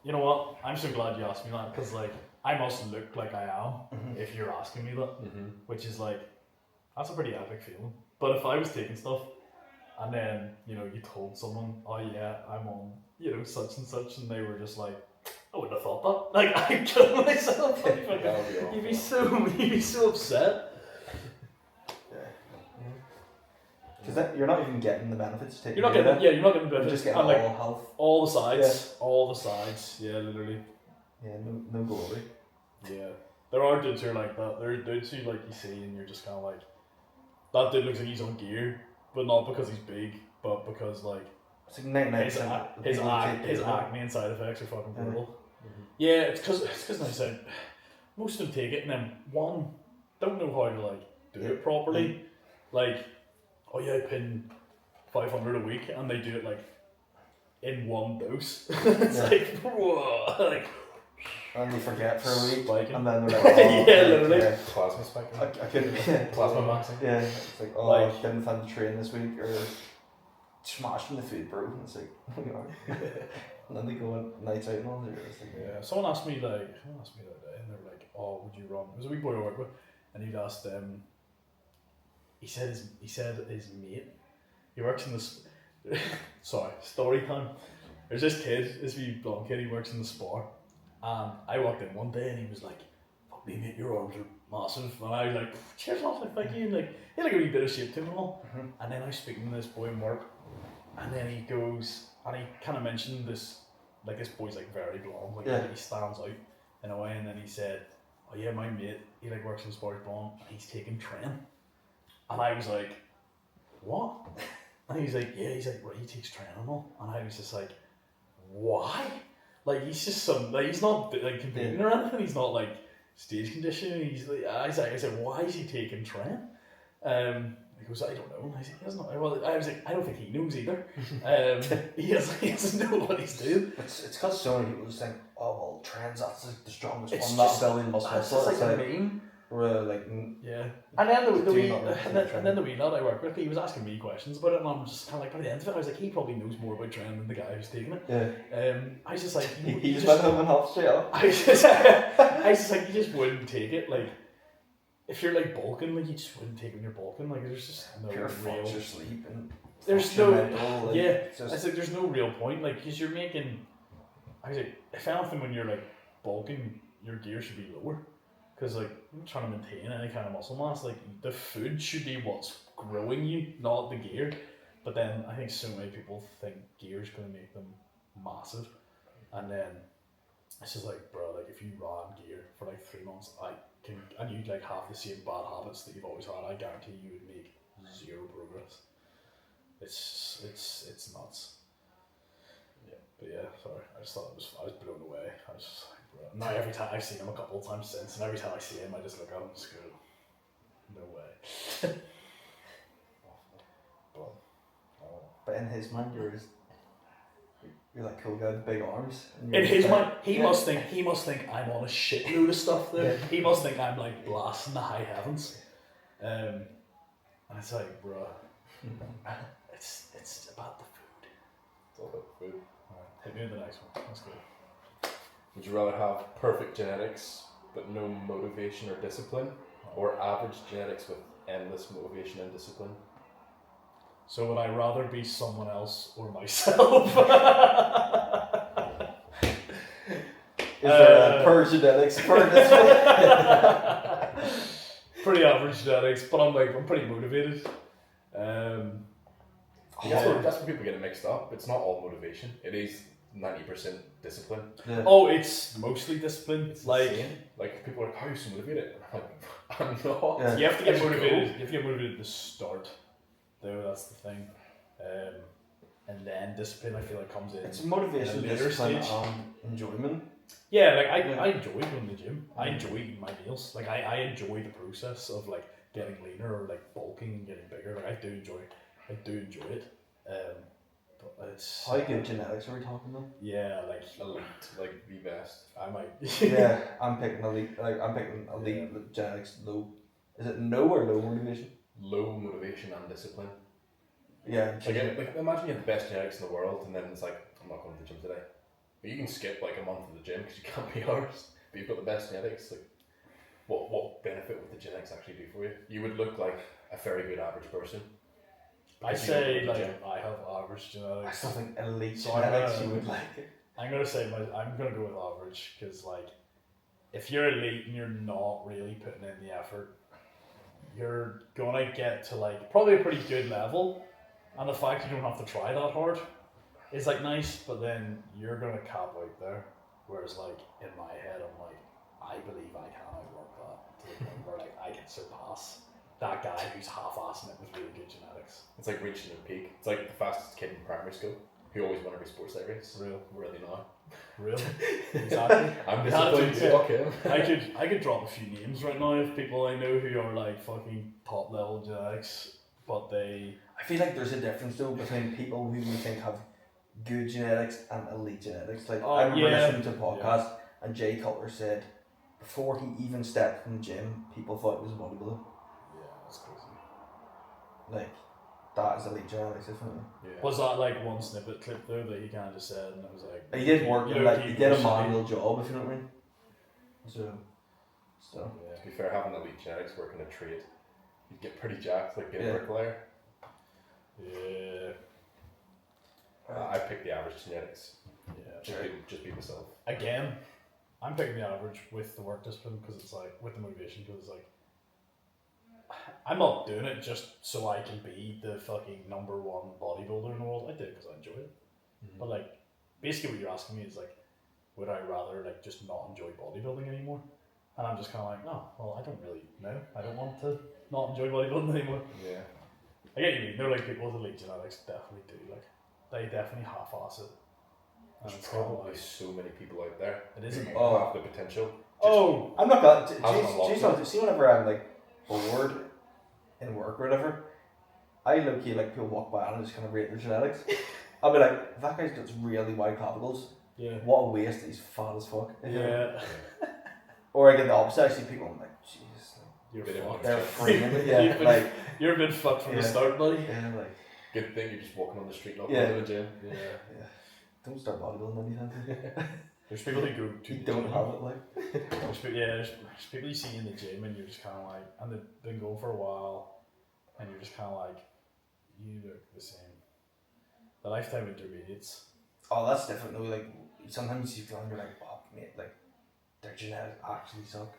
You know what? I'm so glad you asked me that because like I must look like I am if you're asking me that, which is like that's a pretty epic feeling. But if I was taking stuff and then you told someone, oh yeah, I'm on such and such, and they were just like, I wouldn't have thought that. Like I'd kill myself. You'd be so upset. Because you're not even getting the benefits. You're not getting the benefits. You're just getting like, all health. All the sides. Yeah, literally. Yeah, no glory. Yeah. There are dudes who are like that. There are dudes who like you see and you're just kind of like, that dude looks like he's on gear, but not because he's big, but because like it's like his acne and side effects are fucking brutal. Yeah, it's because they said most of them take it and then one don't know how to like do it properly. Like, oh yeah, I pin 500 a week, and they do it like in one dose. It's like whoa, like. And they forget for a week, spiking. And then they're like, oh, yeah, literally. Plasma spiking. I couldn't. Plasma maxing. Yeah, it's like, oh, I didn't have to train this week, or smashing the food, bro. And it's like, and then they go on nights out and all there. It's like, Someone asked me the other day, and they were like, "Oh, would you run?" It was a wee boy I work with, and he'd asked He said his mate. He works in this. Sorry, story time. There's this kid, this wee blonde kid. He works in the spa. And I walked in one day and he was like, "Fuck me, mate, your arms are massive." And I was like, "Cheers, lad, thank you." And like, he had like a wee bit of shape to him and all. And then I was speaking to this boy in work, and then he goes, and he kind of mentioned this, like this boy's like very blonde, like he stands out in a way. And then he said, "Oh yeah, my mate, he like works in sports blonde, and he's taking train." And I was like, "What?" And he's like, "Yeah," he's like, "Right, he takes train and all." And I was just like, "Why?" Like he's just he's not like competing or anything. He's not like stage conditioning. He's like, I said, "Why is he taking train?" He goes, "I don't know." And I said, "He doesn't know." Well, I was like, "I don't think he knows either." He doesn't know what he's doing. It's because so many people just think, "Oh well, trains that's like the strongest it's one." Just, that building muscle. It's just like a meme. Like yeah. And then the wee lad I work with, he was asking me questions about it, and I'm just kind of like, by the end of it, I was like, he probably knows more about training than the guy who's taking it. Yeah. I was just like, he just went home and half straight up. I was just like, you just wouldn't take it. Like, if you're like bulking, like you just wouldn't take it when you're bulking. Like, there's just no pure real sleep and there's no mental, like, it's like there's no real point. Like, because you're making. I was like, if anything, when you're like bulking, your gear should be lower. Because like you're trying to maintain any kind of muscle mass, like the food should be what's growing you, not the gear. But then I think so many people think gear is going to make them massive, and then it's just like, bro, like if you ran gear for like 3 months, and you'd like have the same bad habits that you've always had, I guarantee you would make zero progress. It's nuts. Yeah, but yeah, sorry, I just thought I was blown away. I was just like. Now every time I've seen him a couple of times since, and every time I see him, I just look at him and just go, "No way." But in his mind, you're like cool guy with big arms. In his mind, he must think I'm on a shitload of stuff. There, he must think I'm like blasting the high heavens. And it's like, bro, it's about the food. It's all about food. Alright, hit me with the next one. That's good. Would you rather have perfect genetics but no motivation or discipline, or average genetics with endless motivation and discipline? So would I rather be someone else or myself? Is there a per genetics, per discipline? Pretty average genetics, but I'm pretty motivated. That's where people get it mixed up. It's not all motivation. It is 90% discipline. Yeah. Oh, it's mostly discipline. It's insane. Like people are like, "How are you so motivated?" I'm not. Yeah. You have to get motivated. You have to get motivated to start. Though that's the thing. And then discipline, I feel like comes in. It's motivation, discipline, and enjoyment. Yeah, like I enjoy going to the gym. I enjoy eating my meals. Like I enjoy the process of like getting leaner or like bulking and getting bigger. Like I do enjoy it. But it's how good genetics are we talking about? Yeah, like elite, like the best. I might. Yeah, I'm picking elite. Like I'm picking elite genetics. Low. Is it no or low motivation? Low motivation and discipline. Yeah. Like imagine you have the best genetics in the world, and then it's like, I'm not going to the gym today. You can skip like a month of the gym because you can't be arsed, but you've got the best genetics. Like, what benefit would the genetics actually do for you? You would look like a very good average person. I because you don't say go to the like gym. I have average I genetics. still think elite So I'm genetics gonna- you would like it. I'm gonna go with average because like if you're elite and you're not really putting in the effort, you're gonna get to like probably a pretty good level, and the fact you don't have to try that hard is like nice, but then you're gonna cap out there. Whereas like in my head, I'm like, I believe I can outwork that to the point where like I can surpass that guy who's half-assing it with really good genetics. It's like reaching a peak. It's like the fastest kid in primary school who always won every sports day race. Real. Really now. Really? Exactly. I'm You had disappointed. to, Fuck him. I could drop a few names right now of people I know who are like fucking top level genetics, but they I feel like there's a difference though between people who we think have good genetics and elite genetics. Like I remember listening to a podcast and Jay Cutler said before he even stepped in the gym, people thought he was a bodybuilder. yeah, that's crazy. Like that is elite genetics, isn't it? Yeah. Was that like one snippet clip though that he kind of just said, and it was like He did work, you know, like he did a people manual job, if you know what I mean. So Yeah. To be fair, having elite genetics working a trade, you'd get pretty jacked, like being Yeah. a bricklayer. Yeah. I picked the average genetics. Yeah. Just be myself. Again, I'm picking the average with the work discipline because it's like with the motivation because it's like I'm not doing it just so I can be the fucking #1 bodybuilder in the world. I do it because I enjoy it. But like, basically, what you're asking me is like, would I rather like just not enjoy bodybuilding anymore? And I'm just kind of like, no, well, I don't really know. I don't want to not enjoy bodybuilding anymore. Yeah. I get what you mean. They're like people with elite genetics definitely do. Like, they definitely half-ass it. And There's it's kind of probably like, so many people out there it isn't. who have the potential. Oh, I'm not gonna see whenever I'm like bored in work or whatever, I low key like people walk by and just kind of rate their genetics. I'll be like, that guy's got really wide clavicles. yeah. What a waste, he's fat as fuck. Yeah. Or I get the opposite, I see people I'm like, Jesus, You're Bit of fucked. they're honest. freeing me. You've Yeah, been- like, You're a bit fucked from the Yeah. start, buddy. yeah, like, Good thing you're just walking on the street, not Yeah. going to the gym. Yeah. don't start bodybuilding anytime soon. There's people who go to You the don't gym. have it, like. There's people you see in the gym and you're just kind of like, and they've been going for a while, and you're just kind of like, you look the same. The lifetime intermediates. Oh, that's different though. Like sometimes you see people and you're like, oh mate, like their genetics actually suck.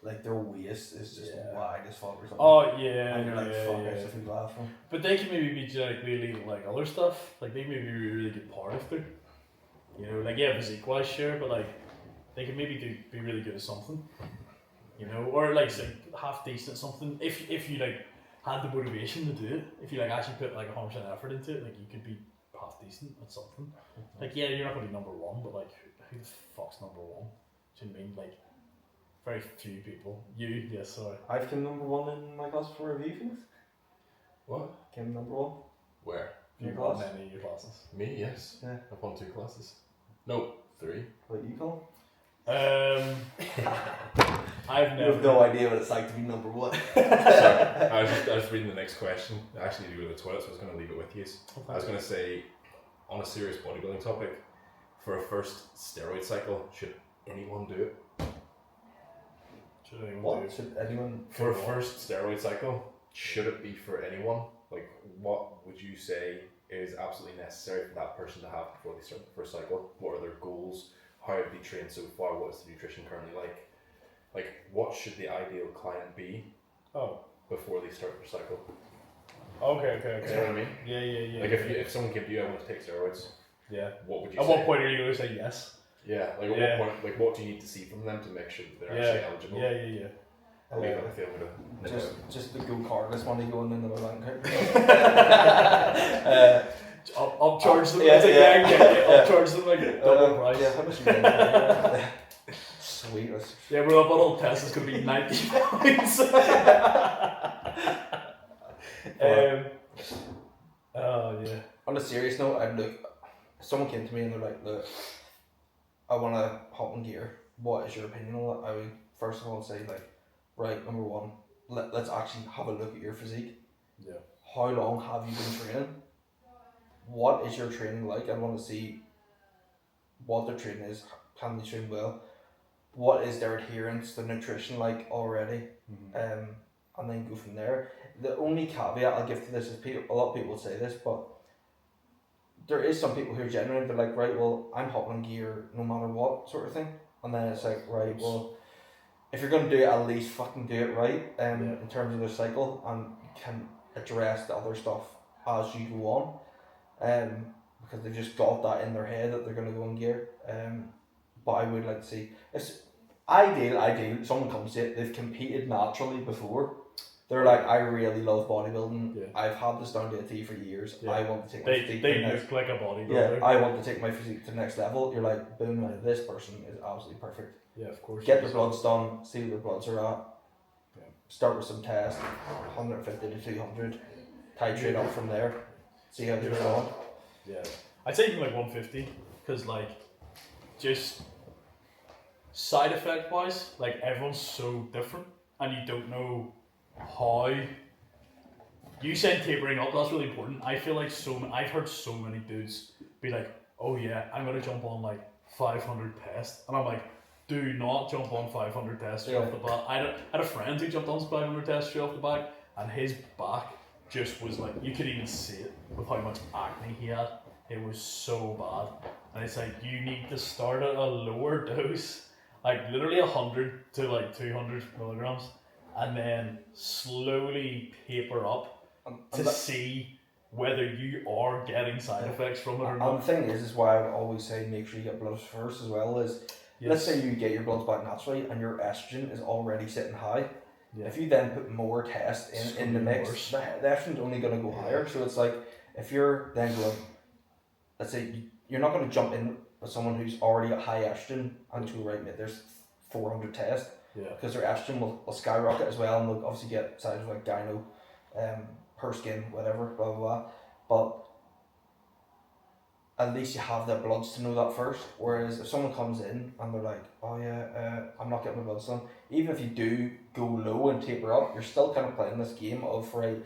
Like their waist is just Yeah. wide as fuck or something. Oh yeah, and you're like, yeah, fuck, yeah. I should be laughing. But they can maybe be genetically elite at like other stuff. Like they may be really good powerlifter. You know, like yeah, physique wise, sure, but like they can maybe be really good at something. You know, or like half decent at something. If you like had the motivation to do it, if you like actually put like 100% effort into it, like you could be half decent at something. Like yeah, you're not gonna be #1, but like who the fuck's #1? Do you know what I mean? Like very few people. You, yes, sorry. I've came #1 in my class for review things. What? Came #1. Where? You've Your won class? any of your classes. Me? Yes. Yeah. I've won 2 classes. No, 3. What you call? I've You never. have no idea what it's like to be #1. Sorry, I was reading the next question. I actually need to go to the toilet, so I was going to leave it with you. I was going to say, on a serious bodybuilding topic, for a first steroid cycle, should anyone do it? Should anyone What? do? Should anyone? For a first steroid cycle, should it be for anyone? Like, what would you say is absolutely necessary for that person to have before they start the first cycle? What are their goals? How have they trained so far? What is the nutrition currently like? Like, what should the ideal client be Oh. before they start their cycle? Okay. You know what I mean? Yeah. Like, if someone came to you, I want to take steroids, Yeah. what would you At say? what point are you going to say yes? Yeah, like Yeah. at what point, like what do you need to see from them to make sure that they're actually eligible? Yeah. I'll leave it with you. I'm gonna Just the go cardless money going into the bank account. I'll charge them. Yeah, It's like, yeah. I'll charge them like double price. Yeah, how much you getting? Sweet. Yeah, we're up on old test. It's gonna be 90 pounds. Oh yeah. On a serious note, I'd look. If someone came to me and they're like, "Look, I want to hop in gear. What is your opinion on that?" I would first of all say like, right, #1, let's actually have a look at your physique. Yeah. How long have you been training? What is your training like? I want to see what their training is, can they train well, what is their adherence, the nutrition like already, and then go from there. The only caveat I'll give to this is a lot of people say this, but there is some people who are genuine. They're like, right, well, I'm hopping on gear no matter what sort of thing, and then it's like, right, well, if you're gonna do it, at least fucking do it right, in terms of the cycle, and can address the other stuff as you go on, because they've just got that in their head that they're gonna go on gear. But I would like to see, it's ideal. Someone comes to it, they've competed naturally before. They're like, I really love bodybuilding. Yeah. I've had this down to a T for years. Yeah. I want to take my physique to They the next. look like a bodybuilder. Yeah, I want to take my physique to the next level. You're like, boom, this person is absolutely perfect. Yeah, of course. Get their bloods done, see what their bloods are at. Yeah. Start with some tests, 150 to 200. Titrate up from there. See how they're going. Yeah, I'd say even like 150, because like, just side effect wise, like everyone's so different, and you don't know how. You said tapering up, that's really important. I feel like I've heard so many dudes be like, oh yeah, I'm gonna jump on like 500 tests, and I'm like, do not jump on 500 tests straight off the bat. I had a friend who jumped on 500 tests straight off the back, and his back just was like, you could even see it with how much acne he had. It was so bad. And it's like, you need to start at a lower dose, like literally 100 to like 200 milligrams, and then slowly taper up to see whether you are getting side effects from it or not. And the thing is why I would always say make sure you get bloods first as well, is let's say you get your bloods back naturally and your estrogen is already sitting high. Yeah. If you then put more tests in the mix, the estrogen's only going to go higher. So it's like, if you're then going, let's say you're not going to jump in with someone who's already got high estrogen and to right mate, there's 400 tests, because their estrogen will skyrocket as well, and they'll obviously get signs like gyno, her skin, whatever, blah blah blah. But at least you have the bloods to know that first. Whereas if someone comes in and they're like, oh yeah, I'm not getting my bloods done, even if you do go low and taper up, you're still kind of playing this game of, right,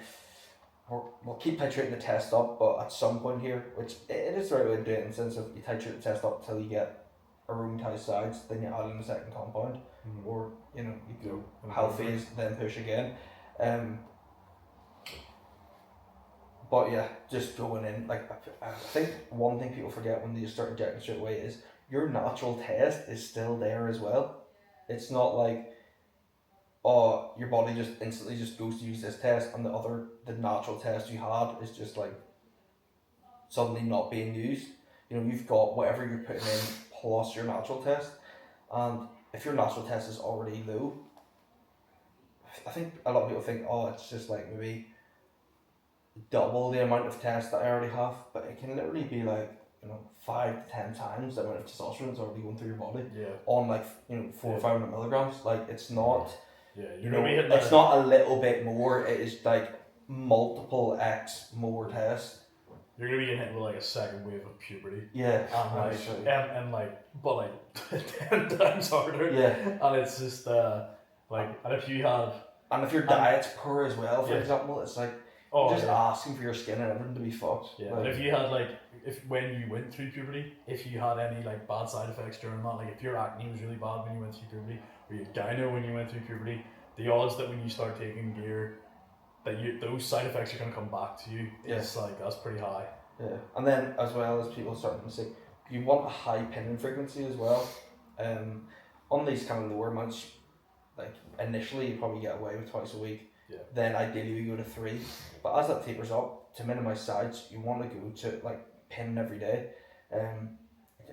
we'll keep titrating the test up, but at some point here, which it is the right way to do it in the sense of you titrate the test up till you get aromatized sides, then you add in the second compound, or you go half phase, then push again. But yeah, just going in, like, I think one thing people forget when they start injecting straight away is your natural test is still there as well. It's not like, oh, your body just instantly just goes to use this test, and the natural test you had is just like suddenly not being used. You've got whatever you're putting in plus your natural test, and if your natural test is already low, I think a lot of people think, oh, it's just like maybe double the amount of tests that I already have, but it can literally be like 5 to 10 times the amount of testosterone that's already going through your body on like 400 or 500 milligrams. Like, it's not it's not a little bit more, it is like multiple X more tests. You're gonna be hit with like a second wave of puberty. Yeah. But like 10 times harder. Yeah. And it's just and if you have, and if your diet's poor as well, for example, it's like asking for your skin and everything to be fucked. Yeah. And if you had if when you went through puberty, if you had any like bad side effects during that, like if your acne was really bad when you went through puberty, or you had gyno when you went through puberty, the odds that when you start taking gear, that those side effects are going to come back to you is like, that's pretty high. Yeah. And then as well as people starting to say, you want a high pinning frequency as well. On these kind of lower amounts, like initially you probably get away with twice a week. Yeah. Then ideally we go to 3. But as that tapers up, to minimize sides, you want to go to like pinning every day.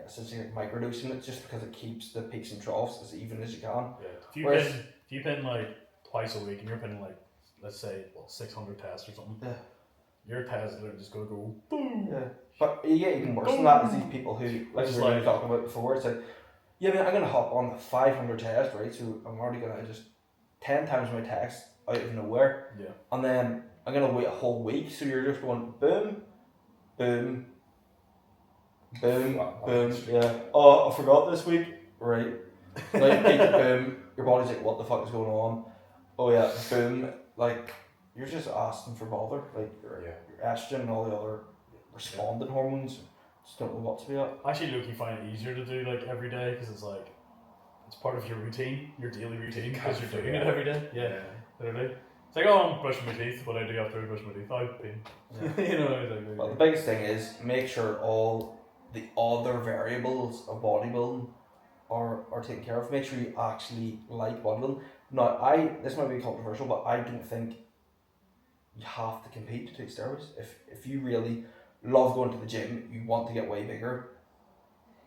Essentially like microdosing it, just because it keeps the peaks and troughs as even as you can. Yeah. If you pin like twice a week and you're pinning like, let's say 600 tests or something. Yeah. Your tests are just gonna go boom. Yeah. But you get even worse than that is these people who, like we were talking about before, it's like, yeah, man, I'm gonna hop on 500 tests, right? So I'm already gonna just 10 times my tests out of nowhere. Yeah. And then I'm gonna wait a whole week, so you're just going boom, boom, boom, boom. Yeah. Oh, I forgot this week. Right. Now you take it, boom. Your body's like, what the fuck is going on? Oh yeah, boom. Like, you're just asking for bother. Like your estrogen and all the other responding hormones Just don't know what to be at. I actually look, you find it easier to do like every day because it's like it's part of your routine, your daily routine, because you're doing it every day. Yeah, literally. It's like, oh, I'm brushing my teeth. What I do after I brush my teeth, I've been. Yeah. You know, exactly. But the biggest thing is make sure all the other variables of bodybuilding are taken care of. Make sure you actually like bodybuilding. Now, this might be controversial, but I don't think you have to compete to take steroids. If you really love going to the gym, you want to get way bigger,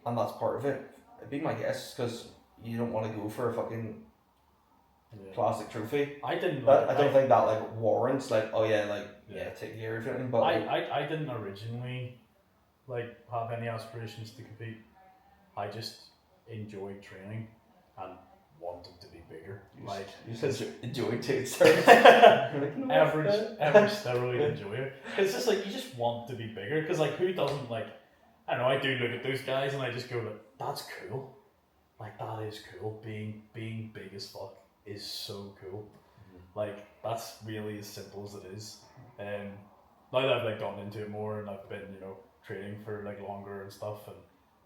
and that's part of it. It'd be my guess, because you don't want to go for a fucking plastic trophy. I didn't. I don't think that like warrants like, oh yeah, like take care of everything. But I didn't originally like have any aspirations to compete. I just enjoyed training and wanted to be bigger. You just enjoyed taking steroids. Every steroid enjoyer. It's just like you just want to be bigger, because like who doesn't like? I don't know. I do look at those guys and I just go like, that's cool. Like that is cool. Being big as fuck is so cool. Like that's really as simple as it is. Now that I've like gotten into it more and I've been, you know, training for like longer and stuff and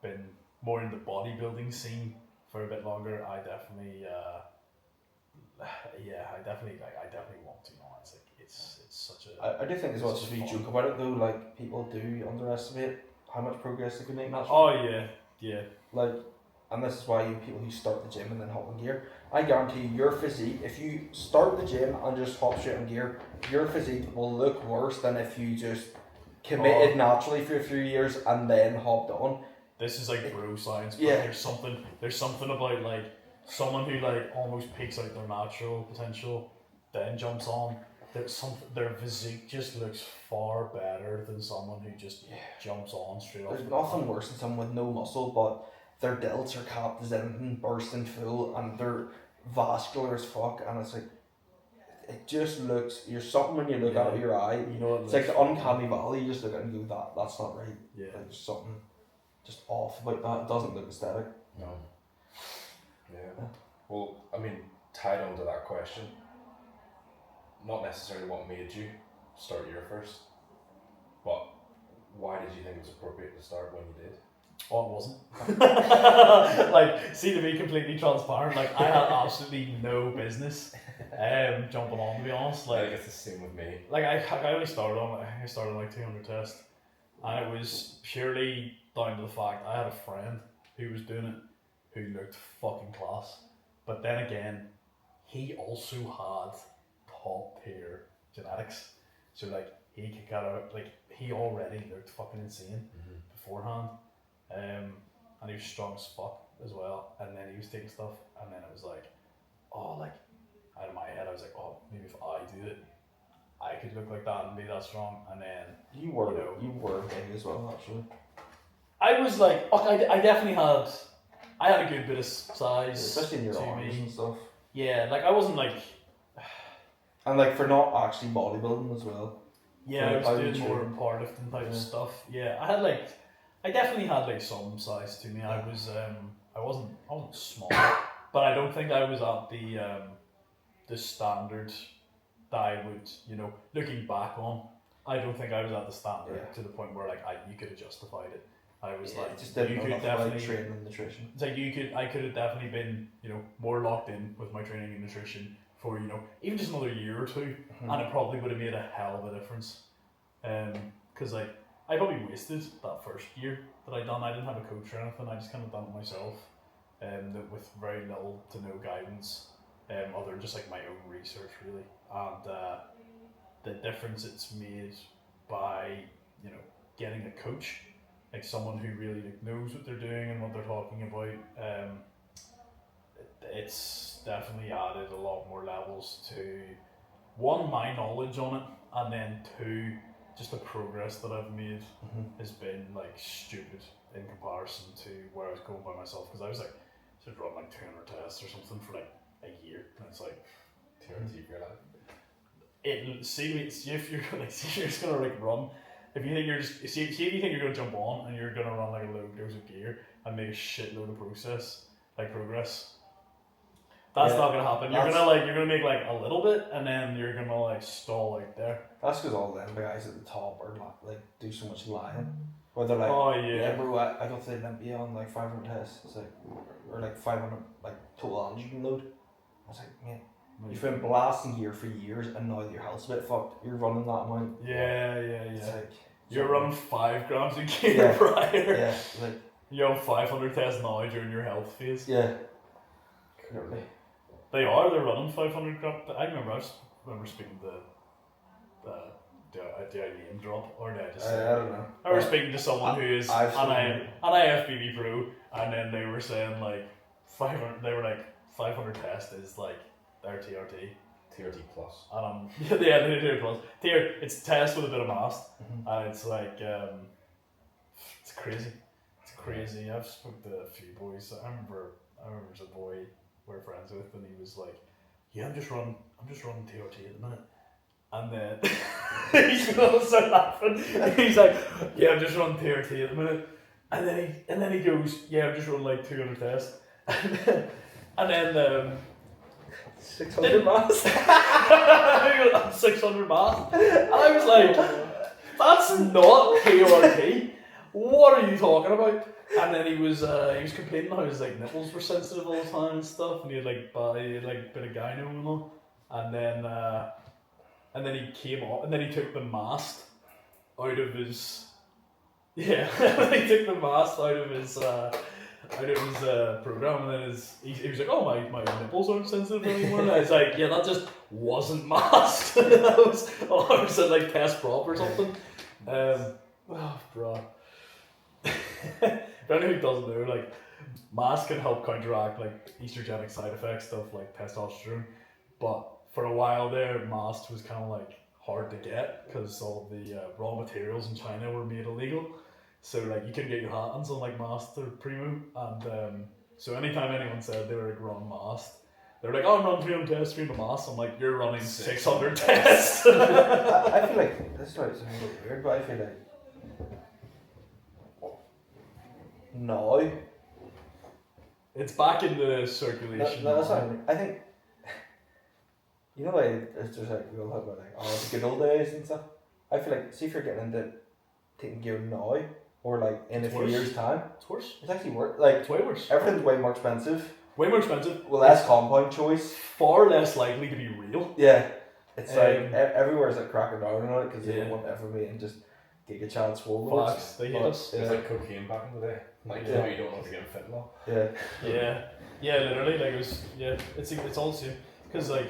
been more in the bodybuilding scene for a bit longer, I definitely I definitely want to, you know. It's like it's such a I do think as much as we joke about it though, like people do underestimate how much progress they can make naturally. Oh yeah. Like, and this is why you people who start the gym and then hop on gear, I guarantee you, your physique, if you start the gym and just hop straight on gear, your physique will look worse than if you just committed naturally for a few years and then hopped on. This is like bro science, but yeah. there's something about like someone who like almost peaks out their natural potential, then jumps on. Their physique just looks far better than someone who just jumps on straight off. There's nothing worse than someone with no muscle, but their delts are capped as anything, bursting full, and they're vascular as fuck, and it's like, it just looks, you're something when you look at it with your eye, you know, it's like the uncanny valley, you just look at it and go, that's not right. Yeah. Like, there's something just off about that. It doesn't look aesthetic. No. Yeah. Well, I mean, tied on to that question, not necessarily what made you start your first, but why did you think it was appropriate to start when you did? Oh, it wasn't. Like, see, to be completely transparent, like I had absolutely no business jumping on, to be honest. Like, I think it's the same with me. Like I only started on like 200 test, and it was purely down to the fact I had a friend who was doing it, who looked fucking class, but then again, he also had top tier genetics, so like he could get out, like he already looked fucking insane beforehand, and he was strong as fuck as well, and then he was taking stuff, and then it was like, oh, like out of my head I was like, oh, maybe if I do it, I could look like that and be that strong, and then you were big as well, actually. I was like, okay, I definitely had, I had a good bit of size, especially in your arms and stuff. Yeah, like I wasn't like, and like for not actually bodybuilding as well. Yeah, I was doing more powerlifting type stuff. Yeah, I definitely had like some size to me. I wasn't small, but I don't think I was at the standard that I would, you know, looking back on, I don't think I was at the standard to the point where like you could have justified it. I was like, just didn't know definitely training and nutrition. It's like I could have definitely been, you know, more locked in with my training and nutrition for, you know, even just another year or two, and it probably would have made a hell of a difference. Because like I probably wasted that first year that I done. I didn't have a coach or anything. I just kind of done it myself, with very little to no guidance, other than just like my own research really. And the difference it's made by, you know, getting a coach, like someone who really knows what they're doing and what they're talking about. It's definitely added a lot more levels to, one, my knowledge on it, and then two, just the progress that I've made has been like stupid in comparison to where I was going by myself, because I was like just run like 200 tests or something for like a year, and it's like 200 for your life. If you're just gonna like run, if you think you're just if you think you're gonna jump on and you're gonna run like a low dose of gear and make a shitload of progress, that's not gonna happen. You're gonna make like a little bit, and then you're gonna like stall out there. That's because all them guys at the top are like do so much lying. Where they're like, Oh yeah. bro, I got to the Olympia on like 500 tests. It's like, or like 500 like total energy you can load. I was like, man, you've been blasting here for years and now your health's a bit fucked. You're running that amount. Yeah. It's like, you're running 5 grams a gear prior. Yeah, like You're on 500 tests now during your health phase. yeah. Clearly. They're running 500 grams. I remember speaking to do I name drop or did I just say? I don't know. I was speaking to someone who is an I've IFBB pro, and then they were saying like 500. They were like 500 test is like their TRT. TRT plus. And yeah, they do it plus. It's test with a bit of mass, Mm-hmm. and it's like it's crazy. It's crazy. I've spoken to a few boys. I remember there's a boy we're friends with, and he was like, "Yeah, I'm just running TRT at the minute." And then he's gonna start laughing. He's like, "Yeah, I'm just running TRT at the minute." And then he goes, "Yeah, I'm just running like 200 tests." And then 600 miles. I'm 600 miles. And I was like, "That's not TRT. What are you talking about?" And then he was complaining how his like nipples were sensitive all the time and stuff, and he had like a bit of gyno and all. And then he came off, and then he took the mast out of his. Yeah, he took the mast out of his program, and then he was like, "Oh, my nipples aren't sensitive anymore." And I was like, "Yeah, that just wasn't mast. That was 100% like test prop or something." Oh, bro. For anyone who doesn't know, like mast can help counteract like estrogenic side effects stuff like testosterone, but for a while there, mast was kind of like hard to get because all the raw materials in China were made illegal. So like you couldn't get your hands on like mast or primo, and so anytime anyone said they were like run mast, they were like, "Oh, I'm running 300 tests, 300 mast." I'm like, "You're running 600 tests." I feel like this might sound a bit weird, but I feel like no. It's back in the circulation. No, that's not. I think you know, like it's just like we all talk about like the good old days and stuff. I feel like see if you're getting into taking gear now or like in a few years' time, It's worse. it's actually worse. Like It's way worse. everything's way more expensive. Way more expensive. Well, less compound choice. Far less likely to be real. Yeah, it's like everywhere's like cracking down on it because they Yeah. don't want everybody and just Giga Chad swole Facts. They hate us. It was like cocaine back in the day. Like Yeah. you don't want to get fentanyl. Yeah. Yeah, literally, like it was, it's all the same. Because like,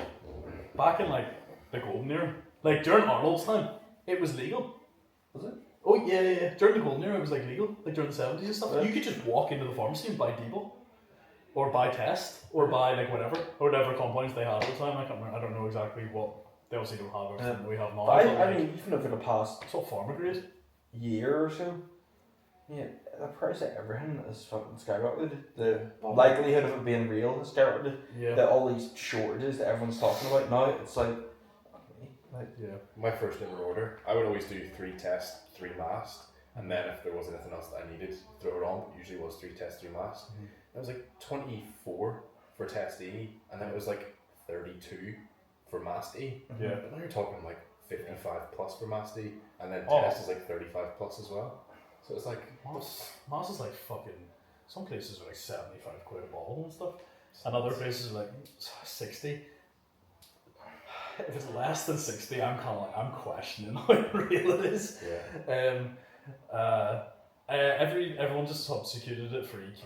back in like the golden era, like during Arnold's time, it was legal. Was it? Oh yeah. During the golden era, it was like legal. Like during the 70s and stuff, Yeah. you could just walk into the pharmacy and buy Debo, or buy Test, or buy like whatever compounds they had at the time. I can't remember. I don't know exactly what they obviously don't have everything we have now. But but, I like, mean, even over the past it's all pharma grade. year or so, yeah, the price of everything is fucking skyrocketed. The likelihood of it being real has skyrocketed. Yeah. All these shortages that everyone's talking about now, it's like Yeah. My first ever order, I would always do 3 tests, 3 mast, and then if there was anything else that I needed, throw it on. But usually it was 3 tests, 3 mast. It was like 24 for test E, and then it was like 32 for mast E. Yeah. But now you're talking like 55 plus for mast E, and then Oh. test is like 35 plus as well. So it's like Mass is like fucking. Some places are like 75 quid a bottle and stuff, and other places are like 60. If it's less than 60, I'm kind of like I'm questioning how real it is. yeah. Everyone just substituted it for EQ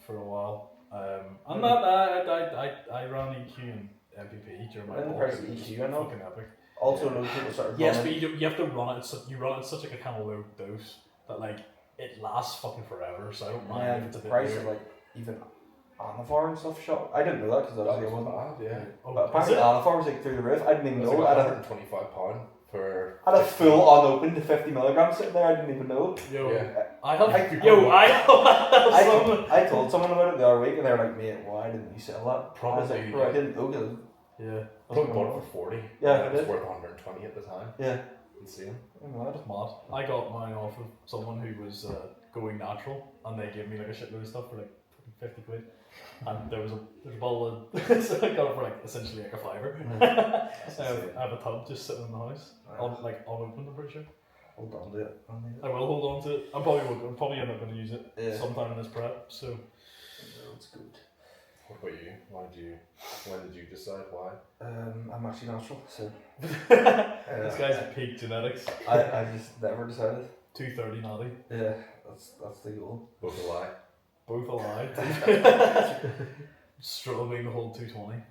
for a while. And I ran EQ and MPP during my And the bulk. price of It was EQ, I know. fucking epic. also those people started Yes, running. but you have to run it. You run it at such like a kind of low dose that like it lasts fucking forever. So I don't mind if And it's a the bit price weird. of like even Anavar and stuff shop. I didn't know that because obviously I wasn't. bad, yeah. Oh, But is apparently it? Anavar was like through the roof. I didn't even It was know. like I had £125 for. a full unopened 50 milligrams sitting there. I didn't even know. Yo, Yeah. I have. I someone. I told someone about it the other week and they were like, "Mate, why didn't you sell that?" I was Probably, like, "Bro, I didn't know." 'Cause Yeah, I probably bought it for 40. Yeah, and I it was did. worth 120 at the time. yeah, Insane. I'm mad. that's mad. I got mine off of someone who was going natural, and they gave me like a shitload of stuff for like fucking 50 quid. And there's a bottle of so I got it for like essentially like a fiver. I have a tub just sitting in the house, unopened, I'm pretty sure. hold on to it. I will hold on to it. I'm probably end up going to use it Yeah. sometime in this prep. So No, it's good. What about you? When did you decide why? I'm actually natural, so this guy's at peak genetics. I just never decided. 230 naughty. Yeah, that's the goal. Both a lie. Both alive. Struggling to hold 220.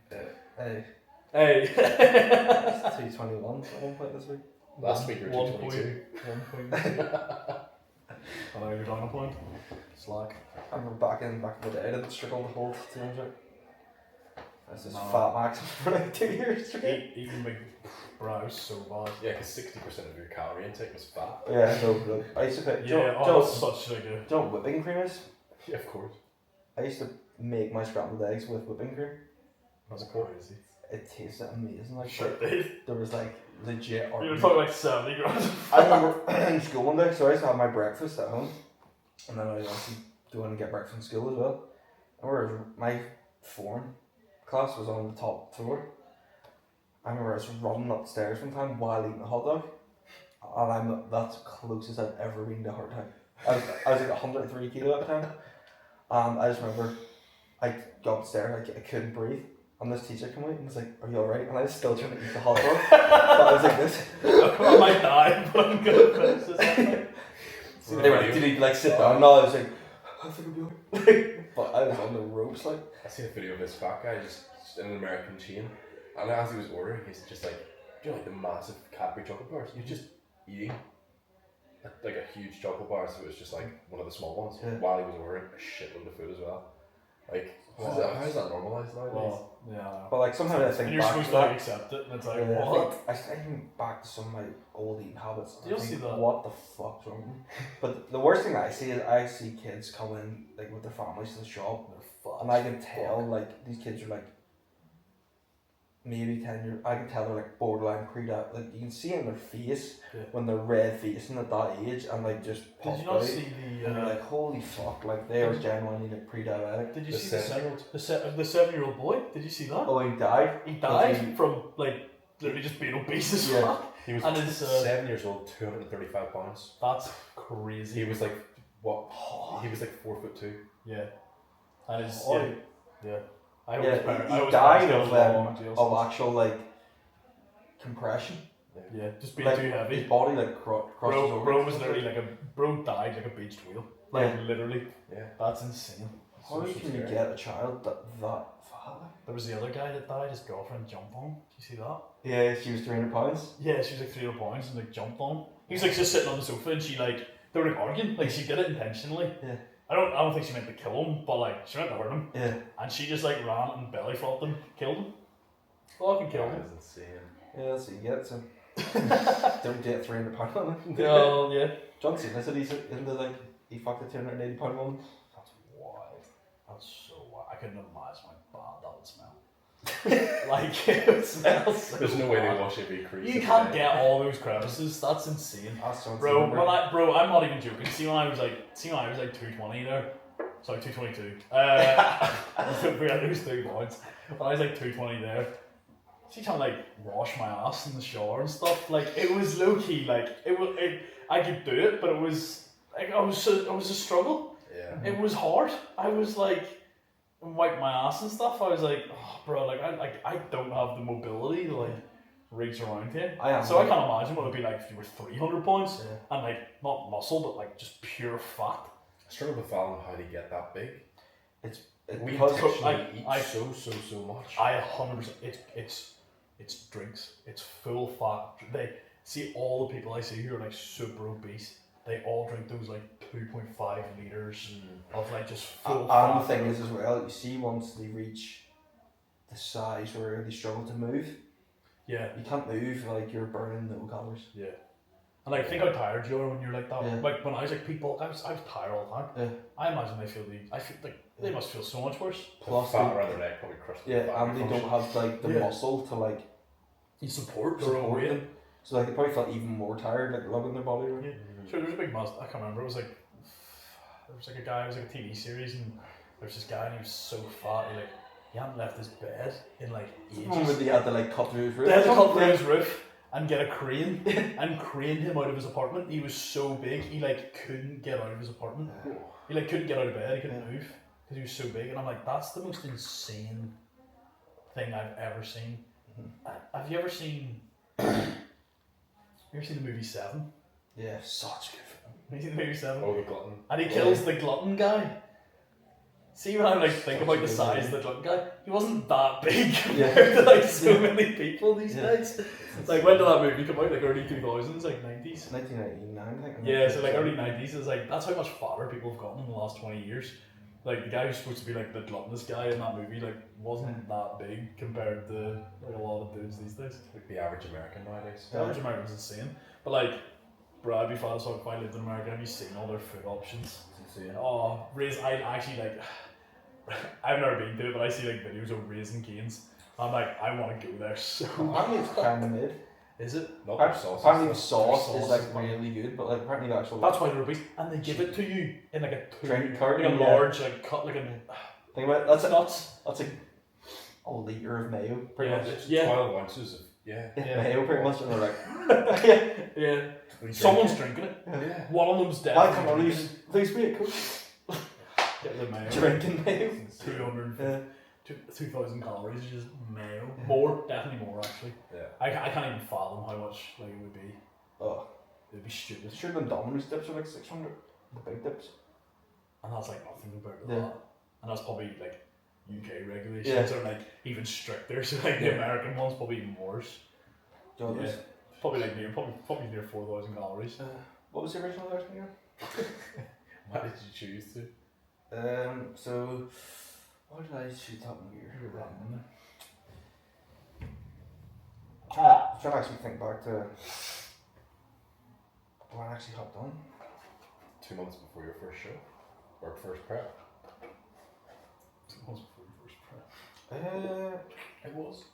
Hey, Hey. it's 221 at one point this week. Last week you were 222. 1 point. I know you're talking a point. Slack. I remember back in the day, I didn't struggle to hold 200. That's just No. fat max for like 2 years straight. Eating big brows so bad. Yeah, because 60% of your calorie intake was fat. Yeah, no. I used to put. That's such like a. Do you know what whipping cream is? Yeah, of course. I used to make my scrambled eggs with whipping cream. That's crazy. It tasted amazing. Like Sure did. there was like legit. You were talking like 70 grams. I remember in school one day, so I used to have my breakfast at home, and then I obviously go in and get breakfast in school as well. And whereas my form class was on the top floor, I remember I was running upstairs one time while eating a hot dog, and that's the closest I've ever been to a heart attack. I was like 103 kilo at the time, and I just remember I got upstairs, I couldn't breathe. And this teacher came out and was like, "Are you alright?" And I was still trying to eat the hot dog. But I was like this. I might die, but I'm gonna finish this. They were like, "Did he like sit down?" No, I was like, "I think I'll be alright." But I was on the ropes like. I seen a video of this fat guy just in an American chain, and as he was ordering, he's just like, do you know, like the massive Cadbury chocolate bars? He was just eating like a huge chocolate bar, so it was just like one of the small ones, Yeah. while he was ordering a shitload of food as well. Like, how is that normalised nowadays? Well, yeah. But like sometimes I think And you're back supposed to to like that. accept it, and it's like, Yeah, what? I think back to some of my old eating habits. You'll I think, see that. What the fuck's wrong with me? But the worst thing that I see is I see kids come in like with their families to the shop, and I can tell like these kids are like maybe 10 years. I can tell they're like borderline pre-diabetic. Like you can see it in their face when they're red facing at that age and like just Did pop you not out. see And you're the? like holy fuck! Like they are genuinely like pre-diabetic. Did you The see the 7-year-old? the 7-year-old boy? Did you see that? Oh, he died. He died from like literally just being obese as Yeah. fuck. He was And his 7 years old, 235 pounds. that's crazy. He was like, what? He was like 4'2". Yeah. And his Oh. yeah. I hope Yeah, his parents- I he hope his died parents of get long jail of sentence. actual like compression. Yeah, just being Like too heavy. his body like crosses over. Bro was literally like bro died like a beached wheel. Like Yeah. literally. Yeah. That's insane. How can you scary. get a child that fat? There was the other guy that died, his girlfriend jumped on him. Did you see that? Yeah, she was 300 pounds. Yeah, she was like 300 pounds and like jumped on him. He was like just sitting on the sofa and she like they were like arguing. Like she did it intentionally. Yeah. I don't think she meant to kill him, but like she meant to hurt him. Yeah. And she just like ran and belly flopped him, killed him. Fucking killed That him. is insane. Yeah, that's what you get. So don't get 300 pound woman. Oh yeah. John Cena said he's into like he fucked a 280 pound woman. That's wild. That's so wild. I couldn't imagine how bad that would smell. Like it would smell so There's no way bad. they wash every crease. You can't get all those crevices. That's insane. That's John Bro, Cena, I'm not even joking. See when I was like 220 there. Sorry, 222. We had those 3 points. When I was like 220 there. See trying to like wash my ass in the shower and stuff. Like it was low key. Like I could do it, but it was like it was a struggle. Yeah. It was hard. I was like wipe my ass and stuff. I was like, oh, bro, like I don't have the mobility to like reach around here. I am. So I can't imagine what it'd be like if you were 300 pounds Yeah. and like not muscle but like just pure fat. I struggle to fathom how they get that big. We because intentionally I- eat so much. I 100%. It's drinks. It's full fat. They see all the people I see who are like super obese. They all drink those like 2.5 liters of like just full fat. and the thing is as well, you see once they reach the size where they struggle to move, Yeah. you can't move like you're burning no calories. Yeah. And like, think how tired you are when you're like that. Yeah. Like when I was like people, I was tired all the time. Yeah. I imagine I feel like they must feel so much worse. Plus fat they- around their neck probably crushed. Yeah, and they don't have like the Yeah. muscle to like You support their own support weight. them. So like they probably felt even more tired, like lugging their body around. Yeah. Sure, there was a big I can't remember. It was like a guy. It was like a TV series, and there was this guy, and he was so fat. He hadn't left his bed in like ages. Remember they had to like cut through his roof. They had to cut through his roof, and get a crane and crane him out of his apartment. He was so big, he like couldn't get out of his apartment. He like couldn't get out of bed, he couldn't move because he was so big. And I'm like, that's the most insane thing I've ever seen. Have you ever seen the movie Seven? Yeah, such a good film. Have you seen the movie Seven? Oh, the glutton. And he kills the glutton guy. See, when I like think about the size of the glutton guy, he wasn't that big compared to like so many people these days. Like, when did that movie come out? Like early 2000s, like 90s? 1999, I think. Yeah, so like early 90s, it's like, that's how much fatter people have gotten in the last 20 years. Like, the guy who's supposed to be like the gluttonous guy in that movie, like, wasn't that big compared to like a lot of dudes these days. Like the average American nowadays. The average American's insane. But like, bro, I'd be fat as fuck if I lived in America. Have you seen all their food options? It's insane. Oh, I actually like. I've never been to it, but I see like videos of Raising Cane's. I'm like, I want to go there so Apparently it's kind of mid. Is it? Not their sauce. Apparently the sauce is sauce like is fine. really good, but like apparently the actual... That's why they're obese. And they give it to you in like a Drink carton, like a yeah. large, like cut, like a... Think about it, that's nuts. That's a litre of mayo, pretty Yeah. much. It's Yeah. 12 ounces of, yeah. Yeah. Mayo, pretty much, and they're like... Yeah. We Someone's drink drinking it. Yeah. One of them's Why dead. can't I please be a coach? Get the mayo. Drinking mayo. 2,000 calories, just mayo. More, definitely more actually. Yeah. I can't even fathom how much like it would be. Oh, It'd be stupid. it should have been Domino's dips are like 600. The big dips. And that's like nothing compared to Yeah. that. And that's probably like UK regulations are like even stricter, so like the Yeah. American one's probably even worse. John, Yeah. Probably like probably near 4,000 calories. what was the original version again? Why did you choose to? So, what did I shoot that one here? You're random. I'm trying to actually think back to when I actually hopped on. 2 months before your first show? Or first prep? 2 months before your first prep. It was.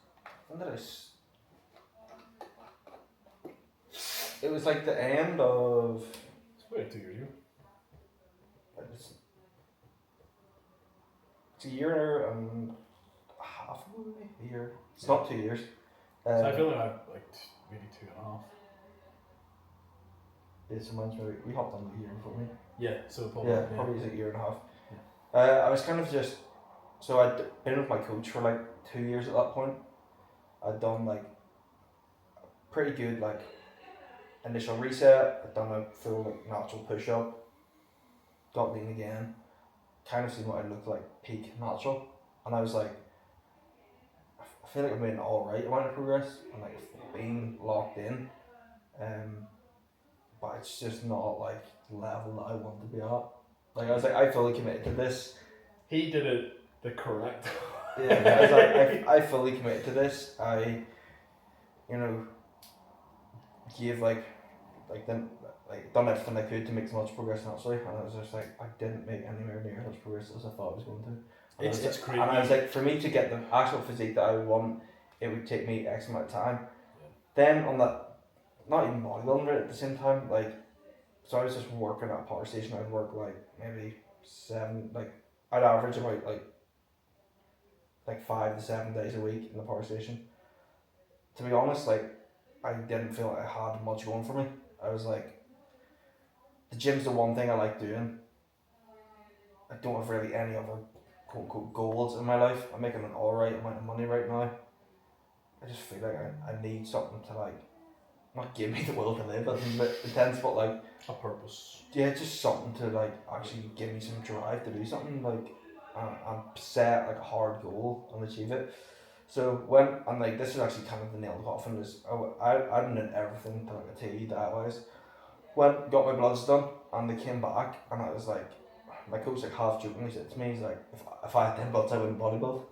When did It was like the end of. It's about 2 years ago. It's a year and a half ago, maybe? A year. It's not 2 years. So I feel like I've like maybe 2.5. It's a month maybe. We hopped on the year before me. Yeah, so probably. Yeah, probably it's a year and a half. Yeah. I was kind of just. So I'd been with my coach for like 2 years at that point. I'd done like pretty good like initial reset. I'd done a full like natural push up. Got lean again. Kind of seen what I looked like peak natural, and I was like, I feel like I've made an alright amount of progress and like being locked in, but it's just not like the level that I want to be at. Like I was like, I fully committed to this. He did it the correct. Yeah, I was like, I fully committed to this. I, gave done everything I could to make as much progress naturally, and I was just like, I didn't make anywhere near as much progress as I thought I was going to. And It's crazy. And I was like, for me to get the actual physique that I want, it would take me X amount of time. Yeah. Then on that, not even bodybuilding right at the same time, like, so I was just working at a power station. I'd work like maybe I'd average about like 5 to 7 days a week in the power station. To be honest, like, I didn't feel like I had much going for me. I was like, the gym's the one thing I like doing. I don't have really any other quote unquote goals in my life. I'm making an alright amount of money right now. I just feel like I need something to like, not give me the will to live, that's a bit intense, but like, a purpose. Yeah, just something to like actually give me some drive to do something, like, and set like a hard goal and achieve it. So this is actually kind of the nail in the coffin, is I've been doing everything to like a T diet wise. Got my bloods done and they came back, and I was like, my coach like half jokingly said to me, he's like, if I had 10 bloods I wouldn't bodybuild.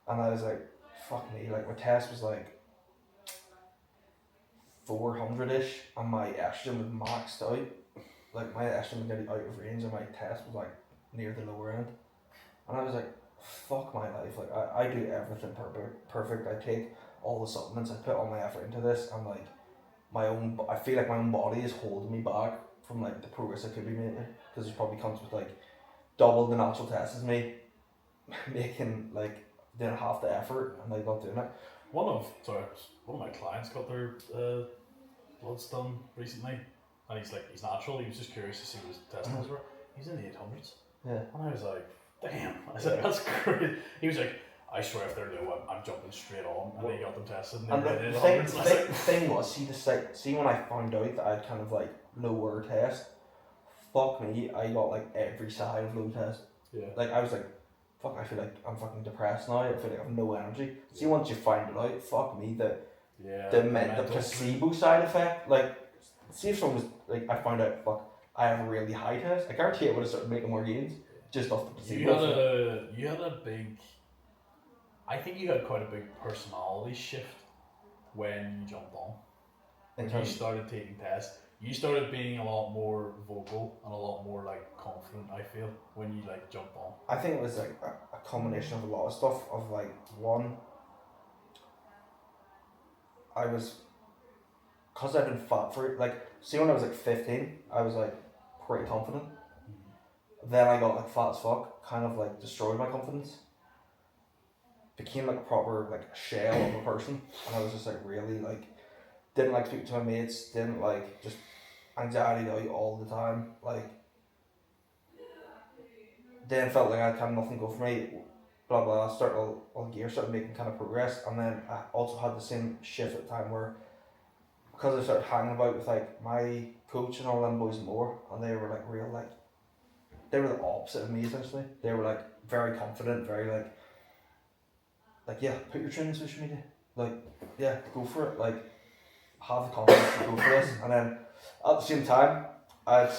And I was like, fuck me, like my test was like 400-ish and my estrogen was maxed out. Like my estrogen was nearly out of range and my test was like near the lower end. And I was like, fuck my life, like I do everything perfect. I take all the supplements, I put all my effort into this, and like I feel like my own body is holding me back from like the progress I could be making, because it probably comes with like double the natural test as me making like doing half the effort and like not doing it. One of my clients got their bloods done recently, and he's natural. He was just curious to see what his test levels were. He's in the 800s. Yeah. And I was like, damn. I said, that's crazy. He was like, I swear if they're low, I'm jumping straight on. And he got them tested, and they were in the 800s. The thing was, see when I found out that I had kind of like lower test, fuck me, I got like every side of low test. Yeah. Like I was like, fuck, I feel like I'm fucking depressed now. I feel like I have no energy. See, once you find it out, fuck me, the placebo side effect. Like, see if someone was like, I found out, fuck, I have a really high test. I guarantee it would have started making more gains just off the placebo. You had a big. I think you had quite a big personality shift when you jumped on. When you started taking tests, you started being a lot more vocal and a lot more like confident. I feel when you like jumped on. I think it was like a combination of a lot of stuff. Of like one, I was, cause I'd been fat for it. Like, see, when I was like 15, I was like pretty confident. Then I got like fat as fuck, kind of like destroyed my confidence. Became like a proper like shell of a person, and I was just like really like didn't like speaking to my mates, didn't like just anxiety out all the time, like then felt like I had kind of nothing go for me, blah blah. Started all gear, started making kind of progress, and then I also had the same shift at the time where because I started hanging about with like my coach and all them boys and more, and they were like real like they were the opposite of me essentially. They were like very confident, very like yeah, put your training on social media. Like, yeah, go for it. Like, have the confidence to go for this. And then at the same time, I'd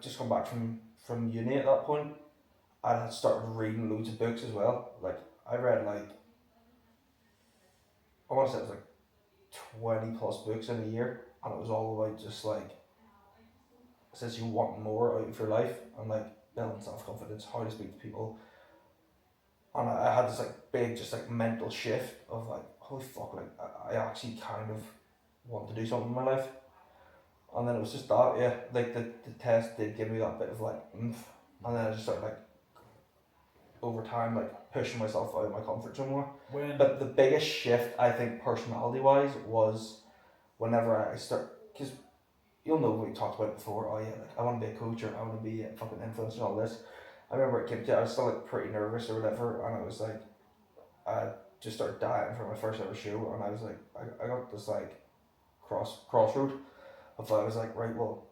just come back from uni at that point. I had started reading loads of books as well. Like, I read like, I want to say it was like 20 plus books in a year. And it was all about just like, since you want more out of your life and like building self-confidence, how to speak to people. And I had this like big just like mental shift of like, holy fuck, like I actually kind of want to do something in my life. And then it was just that, yeah, like the test did give me that bit of like oomph. And then I just started like over time like pushing myself out of my comfort zone more. But the biggest shift I think personality wise was whenever I start, because you'll know what we talked about before, oh yeah, like I want to be a coach or I want to be a fucking influencer and all this. I remember it came to it, I was still like pretty nervous or whatever, and I was like, I just started dieting for my first ever show, and I was like, I got this like crossroad of I was like, right, well,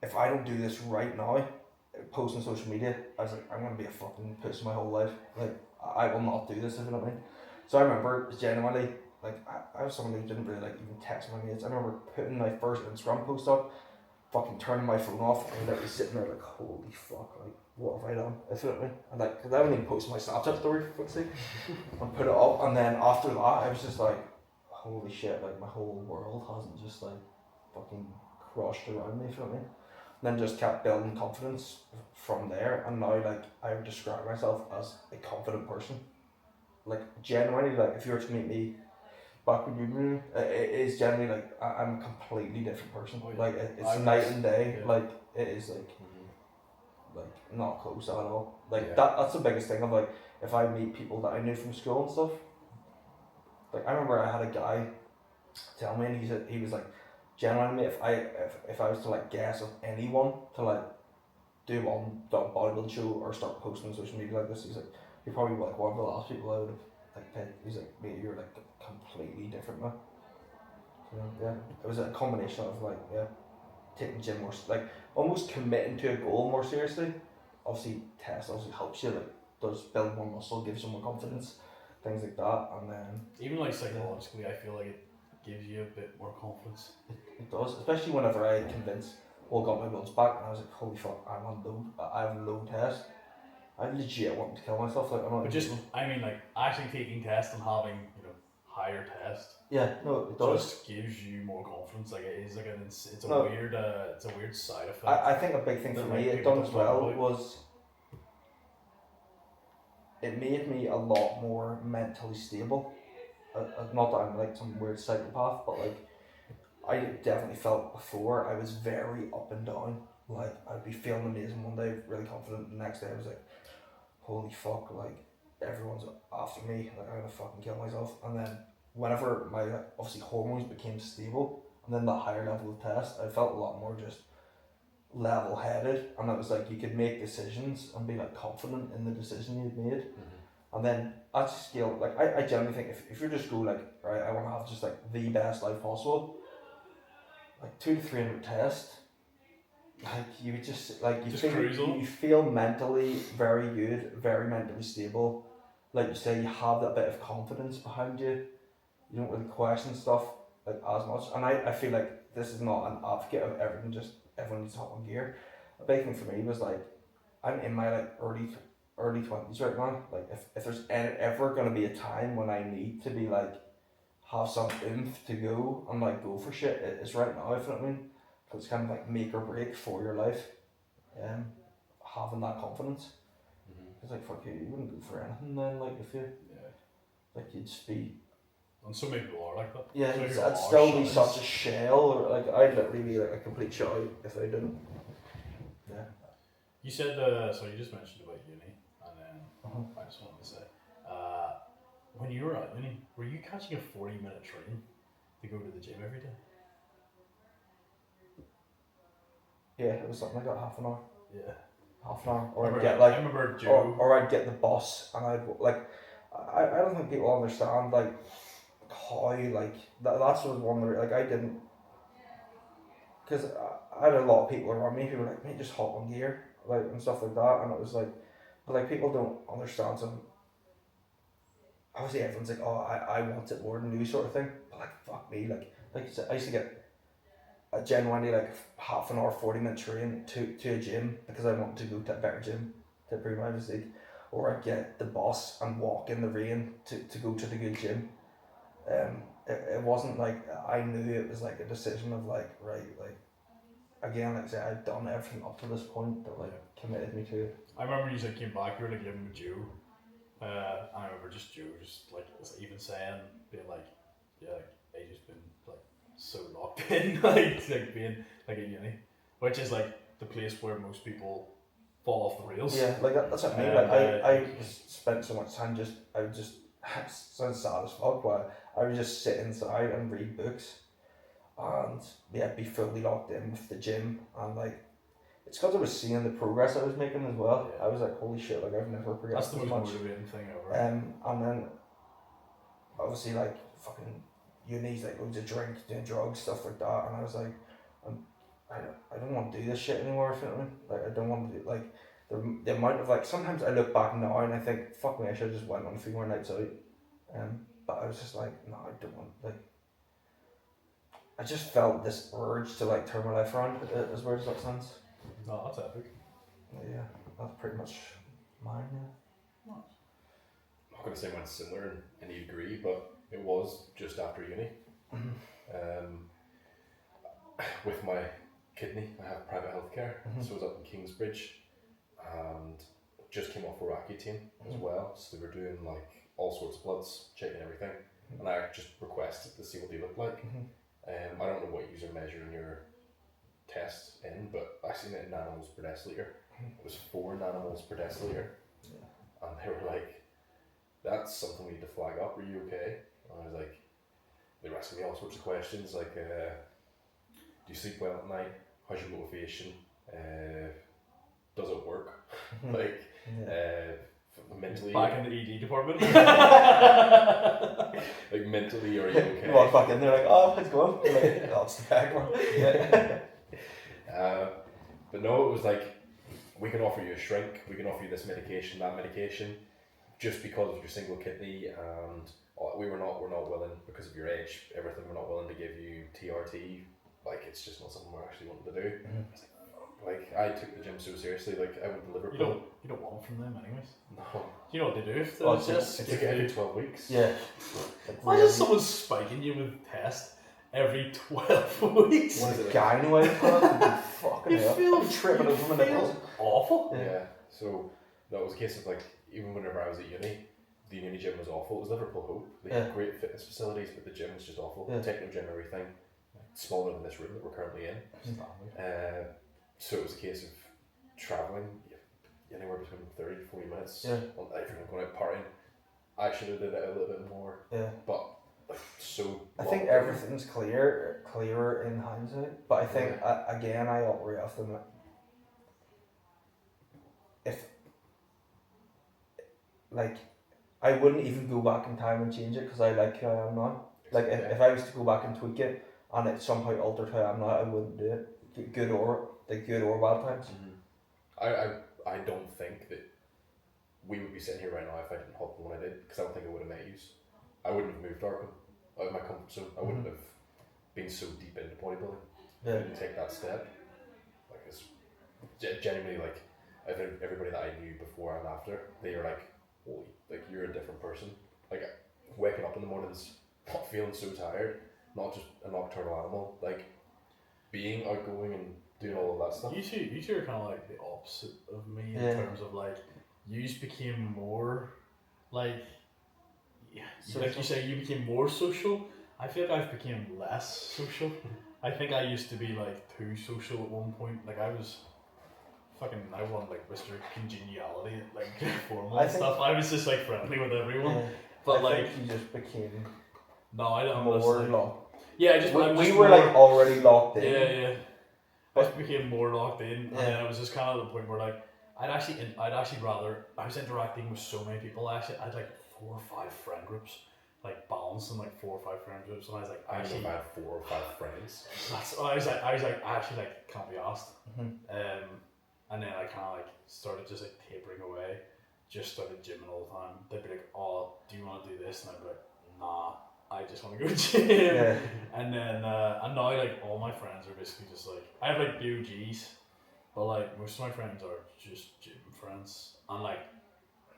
if I don't do this right now, post on social media, I was like, I'm gonna be a fucking puss my whole life. Like, I will not do this if you know what I mean. So I remember genuinely, like, I was someone who didn't really like even text my mates. I remember putting my first Instagram post up, fucking turning my phone off, and literally sitting there like, holy fuck, like, what have I done? If you know what I mean? And like, cause I wouldn't even post my Snapchat story for fuck's sake, and put it up, and then after that, I was just like, holy shit, like my whole world hasn't just like fucking crushed around me, if you know what I mean? And then just kept building confidence from there, and now like I would describe myself as a confident person. Like genuinely, like if you were to meet me back when you knew, it is generally like I'm a completely different person. Oh, yeah. Like it's night and day. Yeah. Like it is like not close at all. Like yeah. That's the biggest thing of like if I meet people that I knew from school and stuff. Like I remember I had a guy tell me, and he was like, genuinely, if I was to like guess of anyone to like do one bodybuilding show or start posting on social media like this, he's like, you're probably like one of the last people I would have like picked. He's like, mate, you're like completely different now. So yeah, it was a combination of like taking gym more like almost committing to a goal more seriously. Obviously, test obviously helps you, like does build more muscle, gives you more confidence, things like that, and then even like psychologically, I feel like it gives you a bit more confidence. It does, especially whenever I convinced got my bloods back, and I was like, holy fuck, I'm on low. I have a low test. I legit wanted to kill myself. Like I'm not. But just, I mean, like actually taking tests and having higher test. Yeah, no, it does. Just gives you more confidence. Like it is like it's a weird side effect. I think a big thing for me it done as well was it made me a lot more mentally stable. Not that I'm like some weird psychopath, but like I definitely felt before I was very up and down. Like I'd be feeling amazing one day, really confident. The next day I was like, holy fuck, like everyone's after me, like I'm gonna fucking kill myself. And then whenever my obviously hormones became stable, and then the higher level of test, I felt a lot more just level headed, and it was like you could make decisions and be like confident in the decision you'd made. And then at scale, like I generally think if you just go like, right, I want to have just like the best life possible, like 200 to 300 tests, like you just like you feel mentally very good, very mentally stable. Like you say, you have that bit of confidence behind you. You don't really question stuff like as much. And I feel like this is not an advocate of everything, just everyone needs to hop on gear. A big thing for me was like I'm in my like early 20s right now. Like if there's ever gonna be a time when I need to be like have some oomph to go and like go for shit, it's right now, if you know what I mean. It's kind of like make or break for your life. Having that confidence. It's like fuck you wouldn't go for anything then, like if you like you'd just be. And so many people are like that. Yeah, so I'd still be such a shell, or like I'd literally be like a complete shell if I didn't. Yeah. You said so you just mentioned about uni, and then I just wanted to say, when you were at uni, were you catching a 40-minute train to go to the gym every day? Yeah, it was something like that, half an hour. Yeah. Half an hour, or I I'd get like, I remember Joe. or I'd get the bus, and I'd like, I don't think people understand like how like that's was one of the like I didn't, because I had a lot of people around me who were like, mate, just hop on gear, like and stuff like that, and it was like, but like people don't understand some. Obviously, everyone's like, oh, I want it more than you sort of thing, but like fuck me, like I used to get a genuinely like half an hour, 40-minute train to a gym because I wanted to go to a better gym to improve my physique, or I'd get the bus and walk in the rain to go to the good gym. It wasn't like I knew it was like a decision of like, right, like again, like I say, I'd done everything up to this point that like committed me to it. I remember you said came back, you were like living with Joe, and I remember just Joe just like even saying, being like, yeah, like I just been like so locked in, like being like at uni, which is like the place where most people fall off the rails. Yeah, like that's what I mean. Like I spent so much time I would just sounds sad as fuck, but I would just sit inside and read books, and be fully locked in with the gym, and like it's because I was seeing the progress I was making as well. Yeah. I was like, holy shit, like I've never progressed That's as the much. most motivating thing ever. And then obviously like fucking uni's like loads of drink, doing drugs, stuff like that, and I was like, I don't want to do this shit anymore, if you know what I mean? Like I don't want to do like the amount of like sometimes I look back now and I think fuck me, I should have just went on a few more nights out. But I was just like, no, I don't want, like I just felt this urge to like turn my life around, as weird as that sounds. No, that's epic. Yeah, that's pretty much mine, yeah. Nice. I'm not going to say mine's similar in any degree, but it was just after uni. With my kidney, I have private healthcare, so I was up in Kingsbridge, and just came off a Rocky as well, so they were doing like all sorts of bloods, checking everything, and I just requested to see what they look like. I don't know what user measuring your tests in, but I seen it in nanomoles per deciliter. It was 4 nanomoles per deciliter, and they were like, "That's something we need to flag up. Are you okay?" And I was like, they were asking me all sorts of questions like, "Do you sleep well at night? How's your motivation? Does it work? Like, mentally." Back in the ED department. Like mentally, are you okay? You walk back in there like, oh, how's it going? You're like, oh, it's the bag one. But no, it was like, we can offer you a shrink, we can offer you this medication, that medication, just because of your single kidney, and we're not willing, because of your age, everything, we're not willing to give you TRT. Like, it's just not something we're actually wanting to do. Like, I took the gym so seriously. Like, I went to Liverpool. You don't want it from them anyways. No. Do you know what they do? If Oh, it's just It's like every 12 weeks. Yeah. why is someone spiking you with tests every 12 weeks? What is it? Guy in a way, fucking You hell. feel I'm tripping over my nipples. awful. Yeah. So that was a case of like, even whenever I was at uni, the uni gym was awful. It was Liverpool Hope. They had great fitness facilities, but the gym was just awful. Techno gym, everything. Smaller than this room that we're currently in. So it was a case of travelling. anywhere between 30 to 40 minutes. Yeah. If you're going out partying, I should have did it a little bit more. Yeah. But so. I think everything's clearer in hindsight. But I think again, I operate off them. If like, I wouldn't even go back in time and change it because I like who I am now. Like if I was to go back and tweak it and it somehow altered who I am now, I wouldn't do it. Good or bad times. I don't think that we would be sitting here right now if I didn't hop the one I did, because I don't think I would have met you. I wouldn't have moved Arkham out of my comfort zone. I wouldn't have been so deep into bodybuilding. Yeah. I didn't take that step. Like, it's genuinely, like, I think everybody that I knew before and after, they were like, holy, like, you're a different person. Like, waking up in the mornings, not feeling so tired, not just a nocturnal animal, like, being outgoing and doing all of that stuff. You two are kind of like the opposite of me in terms of like, you became more like you say, you became more social. I feel like I've became less social. I think I used to be like too social at one point. Like I was fucking, I want like Mr. Congeniality, like formal and stuff. I was just like friendly with everyone. Yeah. But I think you just became I don't more locked. Yeah, we were like already locked in. Yeah. I just became more locked in, and then I was just kind of at the point where like I'd actually rather, I was interacting with so many people. I had like 4 or 5 friend groups, like balanced in like 4 or 5 friend groups, and I was like, I actually had 4 or 5 friends. I was like, I actually like can't be asked. And then I kind of like started just like tapering away, just started gymming all the time. They'd be like, oh, do you want to do this? And I'd be like, nah, I just want to go gym. Yeah. And then and now like all my friends are basically just like, I have like BOGs, but like most of my friends are just gym friends, and like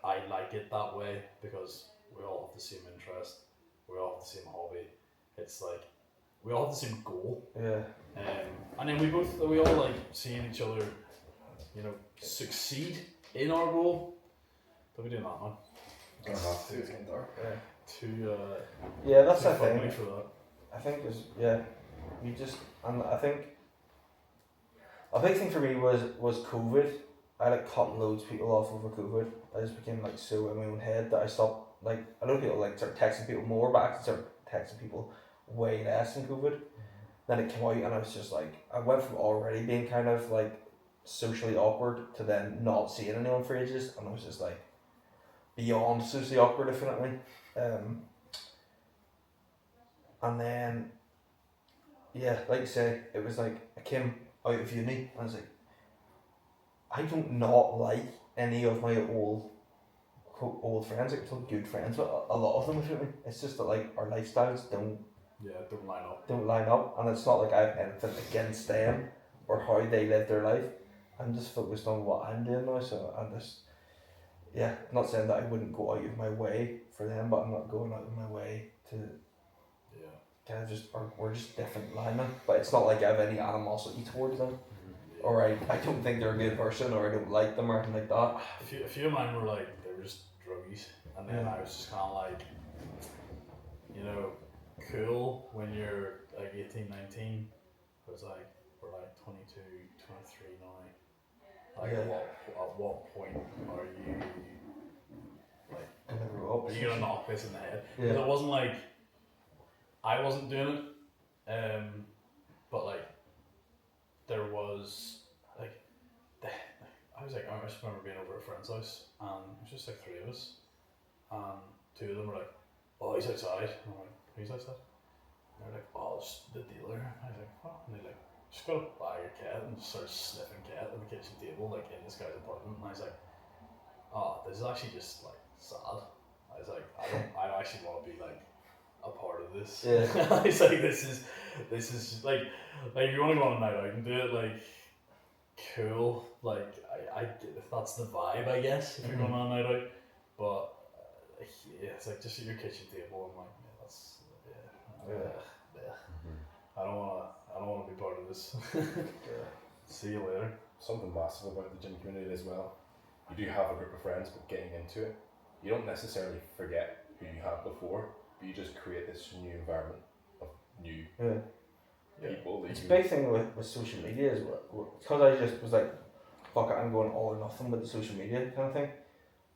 I like it that way because we all have the same interest, we all have the same hobby. It's like we all have the same goal. Yeah. And then we all like seeing each other, you know, succeed in our goal. Don't be doing that, man. It's getting dark. Yeah, that's the thing. For that. I think you just, and I think a big thing for me was COVID. I like cut loads of people off over COVID. I just became like so in my own head that I stopped, like, I know people like start texting people more, but I actually started texting people way less in COVID. Then it came out and I was just like, I went from already being kind of like socially awkward to then not seeing anyone for ages, and I was just like beyond socially awkward, definitely. And then, yeah, like you say, it was like I came out of uni and I was like, I don't not like any of my old friends. Like, I'm still good friends, but a lot of them, definitely. It's just that like our lifestyles don't line up, and it's not like I have anything against them or how they live their life. I'm just focused on what I'm doing now, so I'm just, I'm not saying that I wouldn't go out of my way for them, but I'm not going out of my way to kind of just, or we're just different linemen, but it's not like I have any animosity towards them, or I don't think they're a good person, or I don't like them or anything like that. A few of mine were like, they were just druggies, and then I was just kind of like, you know, cool when you're like 18, 19, it was like, we're like 22, 23 now. Like, at what point are you like, are you gonna knock this in the head? Because it wasn't like I wasn't doing it, but like there was like I just remember being over at a friend's house, and it was just like 3 of us, and 2 of them were like, oh, he's outside, and I'm like, who's outside? And they're like, oh, it's the dealer. And I was like, oh, and they like just got a bag of cat and just started sniffing cat on the kitchen table, like in this guy's apartment. And I was like, oh, this is actually just like sad. I was like, I don't actually want to be like a part of this. Yeah. I was like, this is just like if you want to go on a night out and do it, like, cool. Like I if that's the vibe, I guess, if you're going on a night out. But it's like just at your kitchen table. I'm like, that's I don't want to be part of this. See you later. Something massive about the gym community as well. You do have a group of friends, but getting into it, you don't necessarily forget who you had before, but you just create this new environment of new people. It's a big thing with social media as well, because I just was like, fuck it, I'm going all or nothing with the social media kind of thing.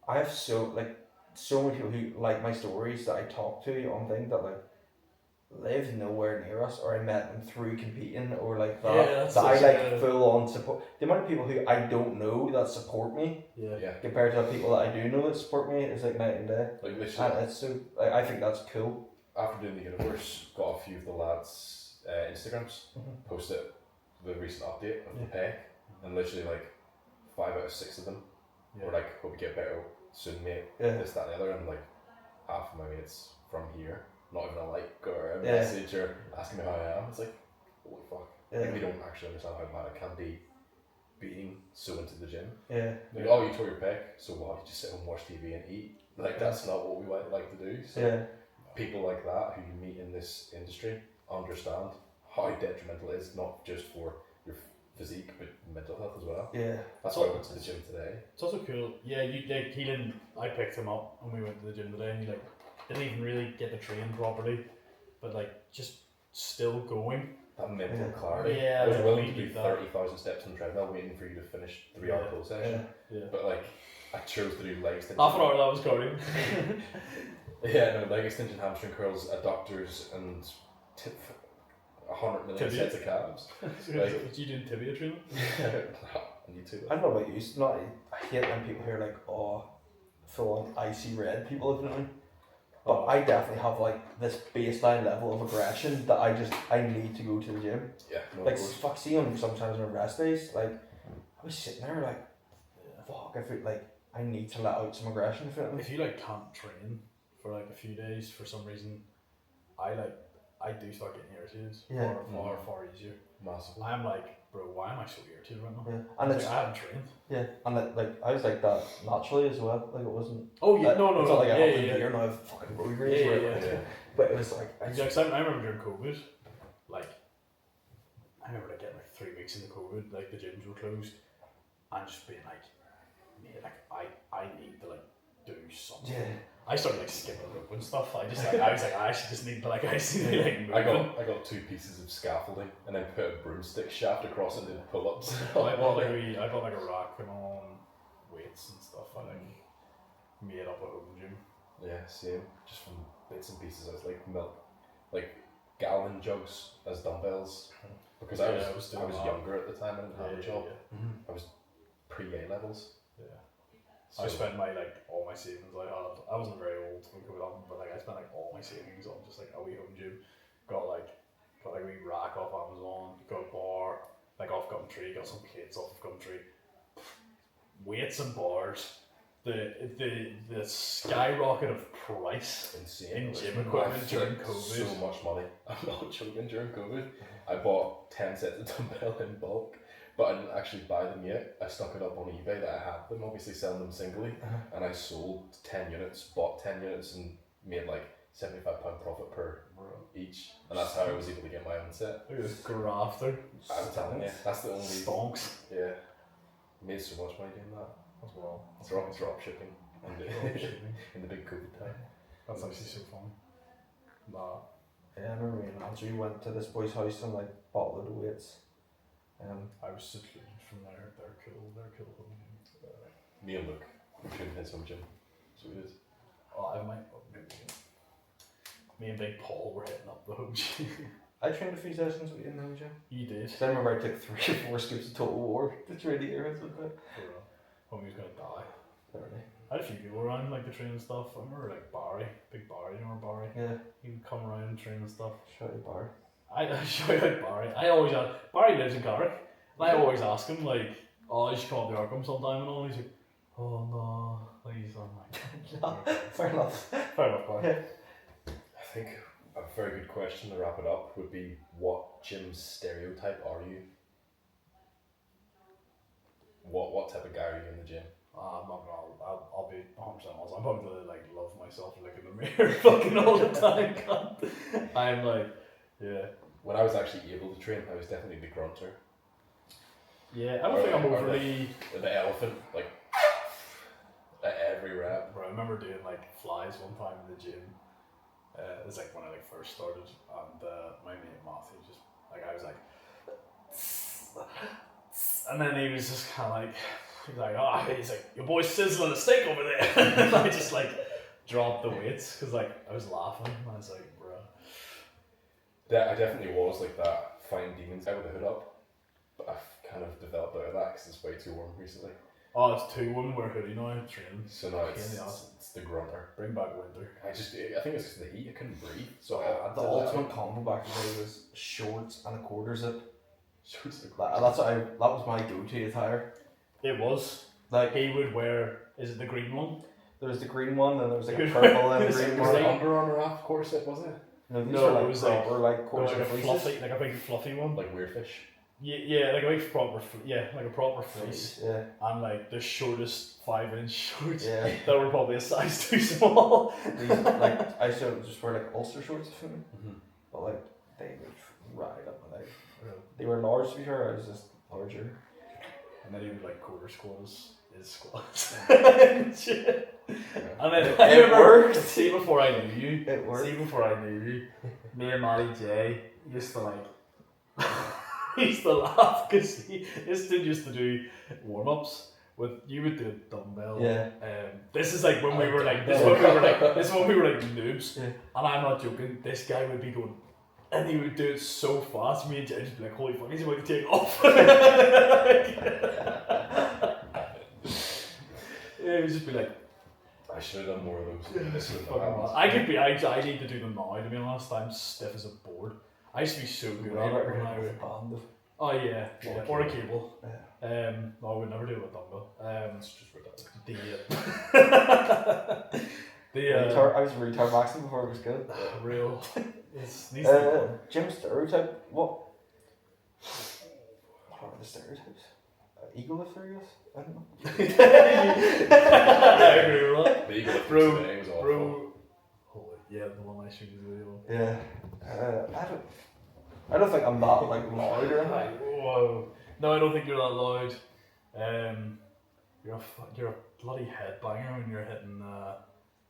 I have so many people who like my stories that I talk to on things that like live nowhere near us, or I met them through competing, or like that. Yeah, that's that I such like a- full on support. The amount of people who I don't know that support me Yeah. compared to the people that I do know that support me is like night and day. Like literally, And it's so I think that's cool. after doing the universe, got a few of the lads' Instagrams, posted the recent update of the peg, and literally like 5 out of 6 of them were like, hope you get better soon, mate. This, that, and the other, and like half of my mates from here, not even a like or a message or asking me how I am. It's like, holy fuck. Like, they don't actually understand how bad it can be being so into the gym. Like, oh, you tore your pec, so what? You just sit home, watch TV and eat. Like, that's not what we like to do. So people like that who you meet in this industry understand how detrimental it is, not just for your physique but mental health as well. That's why I went to the gym today. It's also cool. Yeah, he didn't. I picked him up and we went to the gym today, and he like didn't even really get to train properly, but like just still going. That mental clarity. Yeah, I was like, willing to we do need that. 30,000 steps on the treadmill waiting for you to finish 3-hour pull session. But like, I chose to do leg extension. Half an hour that was cardio. Leg extension, hamstring curls, adductors, and 100 million Tibia. sets of calves. Did you do tibia training? I need to. I don't know about you. I hate when people hear like, oh, full on icy red people, if you know what I mean. But I definitely have like this baseline level of aggression that I need to go to the gym. Yeah. No, Like fuck, see them sometimes on rest days. Like I was sitting there like, fuck, I feel like I need to let out some aggression. If you like can't train for like a few days for some reason, I do start getting irritated. Far easier. Massive. I'm like, bro, why am I so irritated right now? And it's like, I haven't trained. And like I was like that naturally as well. Like it wasn't. Oh yeah, It's not like I have yeah. here and I have fucking road rage. But it was like I remember during COVID, like I remember like getting like 3 weeks into COVID, like the gyms were closed, and just being like, mate, like I need to like do something. I started like skipping rope and stuff. I was like, I actually just need to like move. I got 2 pieces of scaffolding and then put a broomstick shaft across it and did pull-ups. I bought like a rack and on weights and stuff. I like made up a home gym. Yeah, same. Just from bits and pieces. I was like gallon jugs as dumbbells because I was younger at the time and didn't have a job. I was pre-A levels. So I spent all my savings I wasn't very old when COVID happened, but like I spent like all my savings on just like a wee home gym. Got a wee rack off Amazon, got a bar like off Gumtree, got some plates off of Gumtree. Weights and bars. The skyrocket of price in gym equipment during COVID. So much money. I'm not joking. During COVID, I bought 10 sets of dumbbell in bulk. But I didn't actually buy them yet. I stuck it up on eBay that I had them, obviously selling them singly, and I sold 10 units, bought 10 units and made like £75 profit per each, and that's how I was able to get my own set. Look at this grafter. I'm telling you, that's the only... Stonks. Yeah. Made so much money doing that. As well. It's drop shipping in the big COVID time. That's actually so funny. Nah. Yeah, I remember me and Andrew went to this boy's house and like bought a load of weights. I was secluded from there. They're cool. Me and Luke, we couldn't hit some gym, so we did. Oh, me and Big Paul were hitting up the home gym. I trained a few sessions with you in the home gym. You did. Because I remember I took 3 or 4 scoops of Total War to train the ears with it. When he was gonna die. Apparently. I had a few people around like the training stuff. I remember like Barry, Big Barry, you know Barry? Yeah. He would come around and train and stuff. Shout out Barry. I shout out Barry. I always ask, Barry lives in Carrick, and I always ask him like, oh, you should come up to Arkham sometime and all. And he's like, oh no, like he's on my. Fair enough. Fair enough, Barry. I think a very good question to wrap it up would be, what gym stereotype are you? What type of guy are you in the gym? I'm not gonna. I'll be 100% honest. I'm probably gonna like love myself and look in the mirror fucking all the time. I'm like, yeah. When I was actually able to train, I was definitely the grunter. Yeah, I don't think I'm overly. The elephant, like at every rep. Bro, I remember doing like flies one time in the gym. It was like when I like first started, and my mate Matthew just like I was like, And then he was just kind of like, he's like, your boy's sizzling a steak over there. And I just like dropped the weights because like I was laughing. And I was like, bro. I definitely was like that fine demons guy with the hood up, but I've kind of developed out of that because it's way too warm recently. Oh, it's too warm. Wear hoodie now. Training. So now it's the grunter. Bring back winter. I think it's because of the heat. I couldn't breathe. So the ultimate combo back in the day was shorts and a quarter zip. Shorts and a That was my go-to attire. It was. Like he would wear. Is it the green one? There was the green one, and there was like a purple and green was one. the Under Armour half corset, wasn't it? No, these No, were like it was proper like It was corset like a fleeces. fluffy, like a big fluffy one. Like Weird Fish. Yeah, like a big proper, like a proper fleece, Yeah, and like the shortest 5-inch shorts yeah. that were probably a size too small. These, like I used to just wear like Ulster shorts for me, but like they would ride up my leg. They were large to be fair. I was just larger. And then he would like quarter squats, his squats. Shit. And then I It remember, worked. see before I knew you, It worked. see before I knew you, me and Matty J used to like, he used to laugh because this dude used to do warm-ups with, you would do a dumbbell. Yeah. This is like when we were like, this is when we were like noobs. Yeah. And I'm not joking, this guy would be going, and he would do it so fast, me and Jay would just be like, holy fuck, he's about to take off. Yeah, he would just be like, I should have done more of those. this is fucking mad. I need to do them now, to be honest. I'm stiff as a board. I used to be so good at it when I would. Oh yeah, or a cable. Yeah. No, I would never do it with dumbbell. It's just ridiculous. I was retard maxing before it was good. Real. It's these Gym stereotype. What are the stereotypes? Ego lifter, I guess. I don't know. I agree with that. The eagle lift Bro, today was awful. bro. Holy, yeah, the one I showed you the video. Yeah. I don't think I'm that like loud or anything. Whoa. No, I don't think you're that loud. You're a bloody headbanger when you're hitting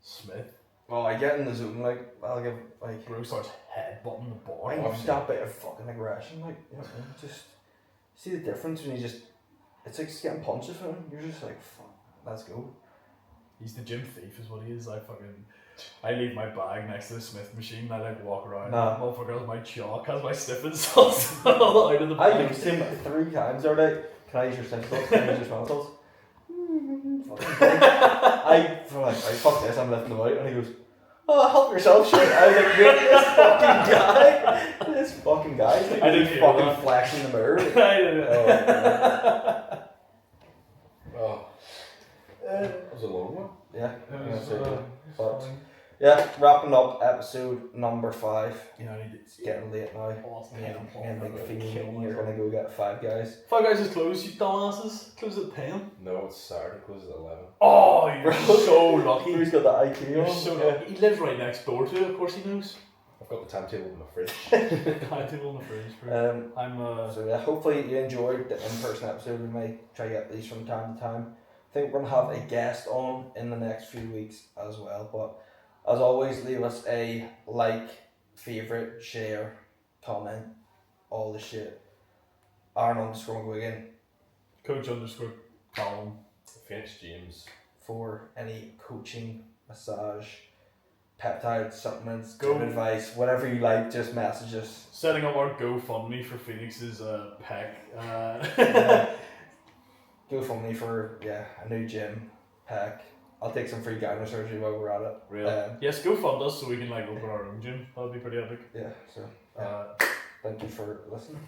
Smith. Well, I get in the zone, like, I'll give, like, Bro starts headbutting the ball. I need that bit of fucking aggression, like, you know, just see the difference when you just, it's like just getting punches from him, you're just like, fuck, let's go. He's the gym thief is what he is. I leave my bag next to the Smith machine and I like walk around. Nah. Motherfucker has my chalk, has my sniffing sauce all out of the bag. I used him 3 times already. Can I use your stencils? Can I use your stencils? I fuck this, I'm lifting them out, and he goes, oh, help yourself, shit. I was like, this fucking guy, is like, I didn't hear fucking that. flashing the mirror. I didn't That was a long one. Yeah, but yeah, wrapping up episode number 5. It's getting late now. And like Fiend, you're gonna go get 5 Guys. 5 Guys is closed, you dumbasses. Closed at 10. No, it's Saturday, closes at 11. Oh, you're so lucky. Who's got that IQ You're on? so lucky. He lives right next door to it, of course he knows. I've got the timetable in my fridge. Timetable in the fridge, bro. So yeah, hopefully you enjoyed the in-person episode. We may try to get these from time to time. I think we're gonna have a guest on in the next few weeks as well. But as always, leave us a like, favorite, share, comment, all the shit. Aaron_Wigan Coach_Colin. Phoenix James. for any coaching, massage, peptide supplements, Go. good advice, whatever you like. Just message us. Setting up our GoFundMe for Phoenix's pec. GoFundMe for a new gym, pack. I'll take some free gyno surgery while we're at it. Real. Yes, go fund us so we can like open our own gym. That'd be pretty epic. Yeah. So thank you for listening.